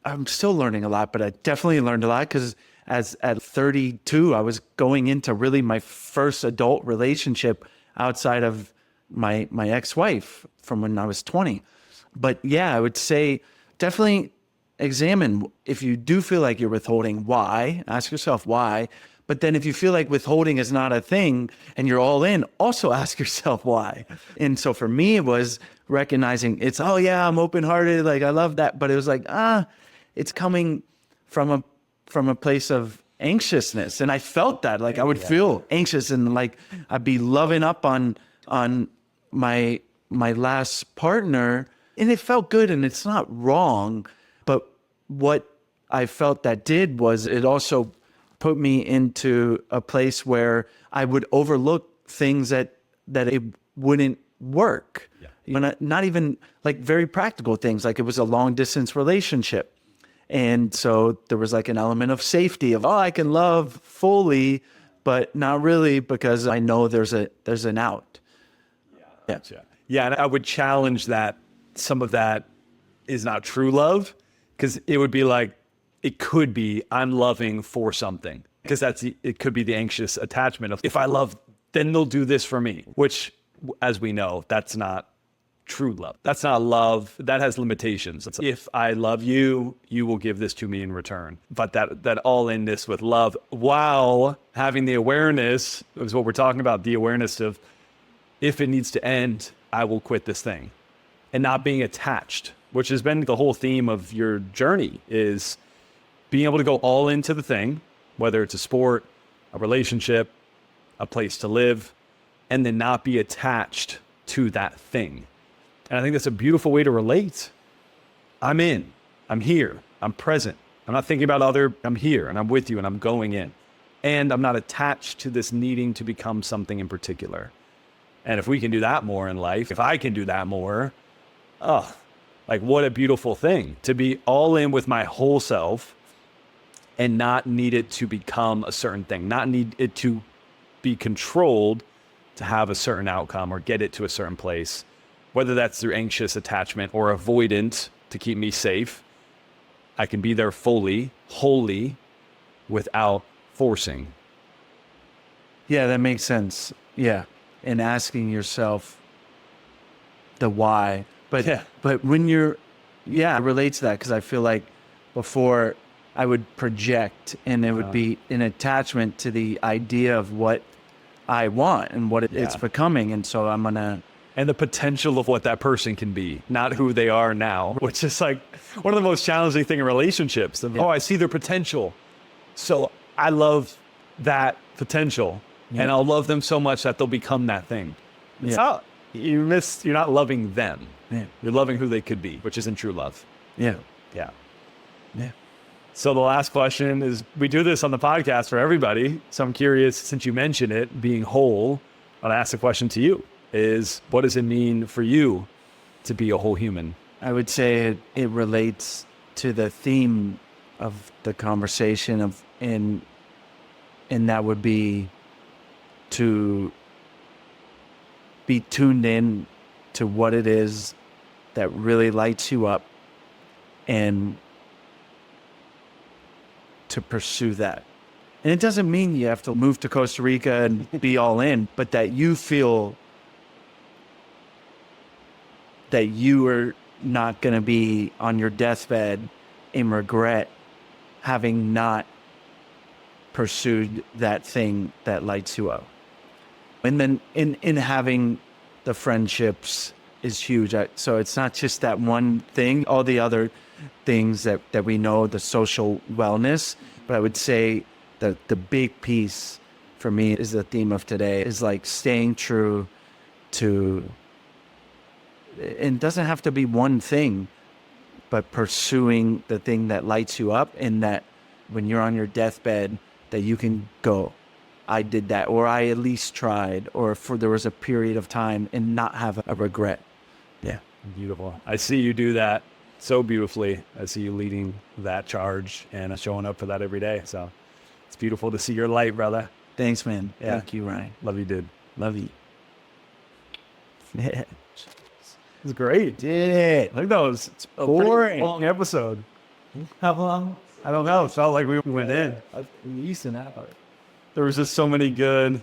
I'm still learning a lot, but I definitely learned a lot, because at 32, I was going into really my first adult relationship outside of my ex-wife from when I was 20. But yeah, I would say definitely examine, if you do feel like you're withholding, why? Ask yourself why. But then if you feel like withholding is not a thing and you're all in, also ask yourself why. And so for me, it was recognizing it's, oh yeah, I'm open-hearted, like, I love that. But it was like, it's coming from a place of anxiousness. And I felt that, like, I would feel anxious, and like I'd be loving up on my last partner, And it felt good, and it's not wrong. But what I felt that did was it also put me into a place where I would overlook things that it wouldn't work. Yeah. Not even like very practical things, like it was a long distance relationship. And so there was like an element of safety of, I can love fully, but not really, because I know there's an out. Yeah. Yeah. And I would challenge that some of that is not true love, because it would be like, it could be I'm loving for something, because it could be the anxious attachment of, if I love, then they'll do this for me, which, as we know, that's not true love. That's not love. That has limitations. It's, if I love you, you will give this to me in return. But that all in this with love, while having the awareness, is what we're talking about, the awareness of, if it needs to end, I will quit this thing. And not being attached, which has been the whole theme of your journey, is being able to go all into the thing, whether it's a sport, a relationship, a place to live, and then not be attached to that thing. And I think that's a beautiful way to relate. I'm in, I'm here, I'm present. I'm not thinking about I'm here and I'm with you and I'm going in. And I'm not attached to this needing to become something in particular. And if we can do that more in life, if I can do that more, like what a beautiful thing to be all in with my whole self and not need it to become a certain thing, not need it to be controlled to have a certain outcome or get it to a certain place. Whether that's through anxious attachment or avoidant to keep me safe, I can be there fully, wholly, without forcing. Yeah, that makes sense. Yeah. And asking yourself the why. But when it relates to that, because I feel like before I would project, and it would be an attachment to the idea of what I want and what it's becoming. And so I'm going to... And the potential of what that person can be, not who they are now, which is like one of the most challenging things in relationships. I see their potential. So I love that potential, and I'll love them so much that they'll become that thing. You're not loving them. Yeah. You're loving who they could be, which isn't true love. Yeah. Yeah. Yeah. So the last question is, we do this on the podcast for everybody. So I'm curious, since you mentioned it, being whole, I'll ask the question to you. Is, what does it mean for you to be a whole human? I would say it relates to the theme of the conversation and that would be to be tuned in to what it is that really lights you up and to pursue that. And it doesn't mean you have to move to Costa Rica and be all in, but that you feel that you are not going to be on your deathbed in regret having not pursued that thing that lights you up. And then in having the friendships is huge. So it's not just that one thing, all the other things that we know, the social wellness, but I would say that the big piece for me is the theme of today, is like staying true to... It doesn't have to be one thing, but pursuing the thing that lights you up, and that when you're on your deathbed, that you can go, I did that, or I at least tried, or there was a period of time, and not have a regret. Yeah. Beautiful. I see you do that so beautifully. I see you leading that charge and showing up for that every day. So it's beautiful to see your light, brother. Thanks, man. Yeah. Thank you, Ryan. Love you, dude. Love you. Yeah. It's great. Did it. Look, that was a pretty long episode. How long? I don't know. It felt like we went in. We used to have it. There was just so many good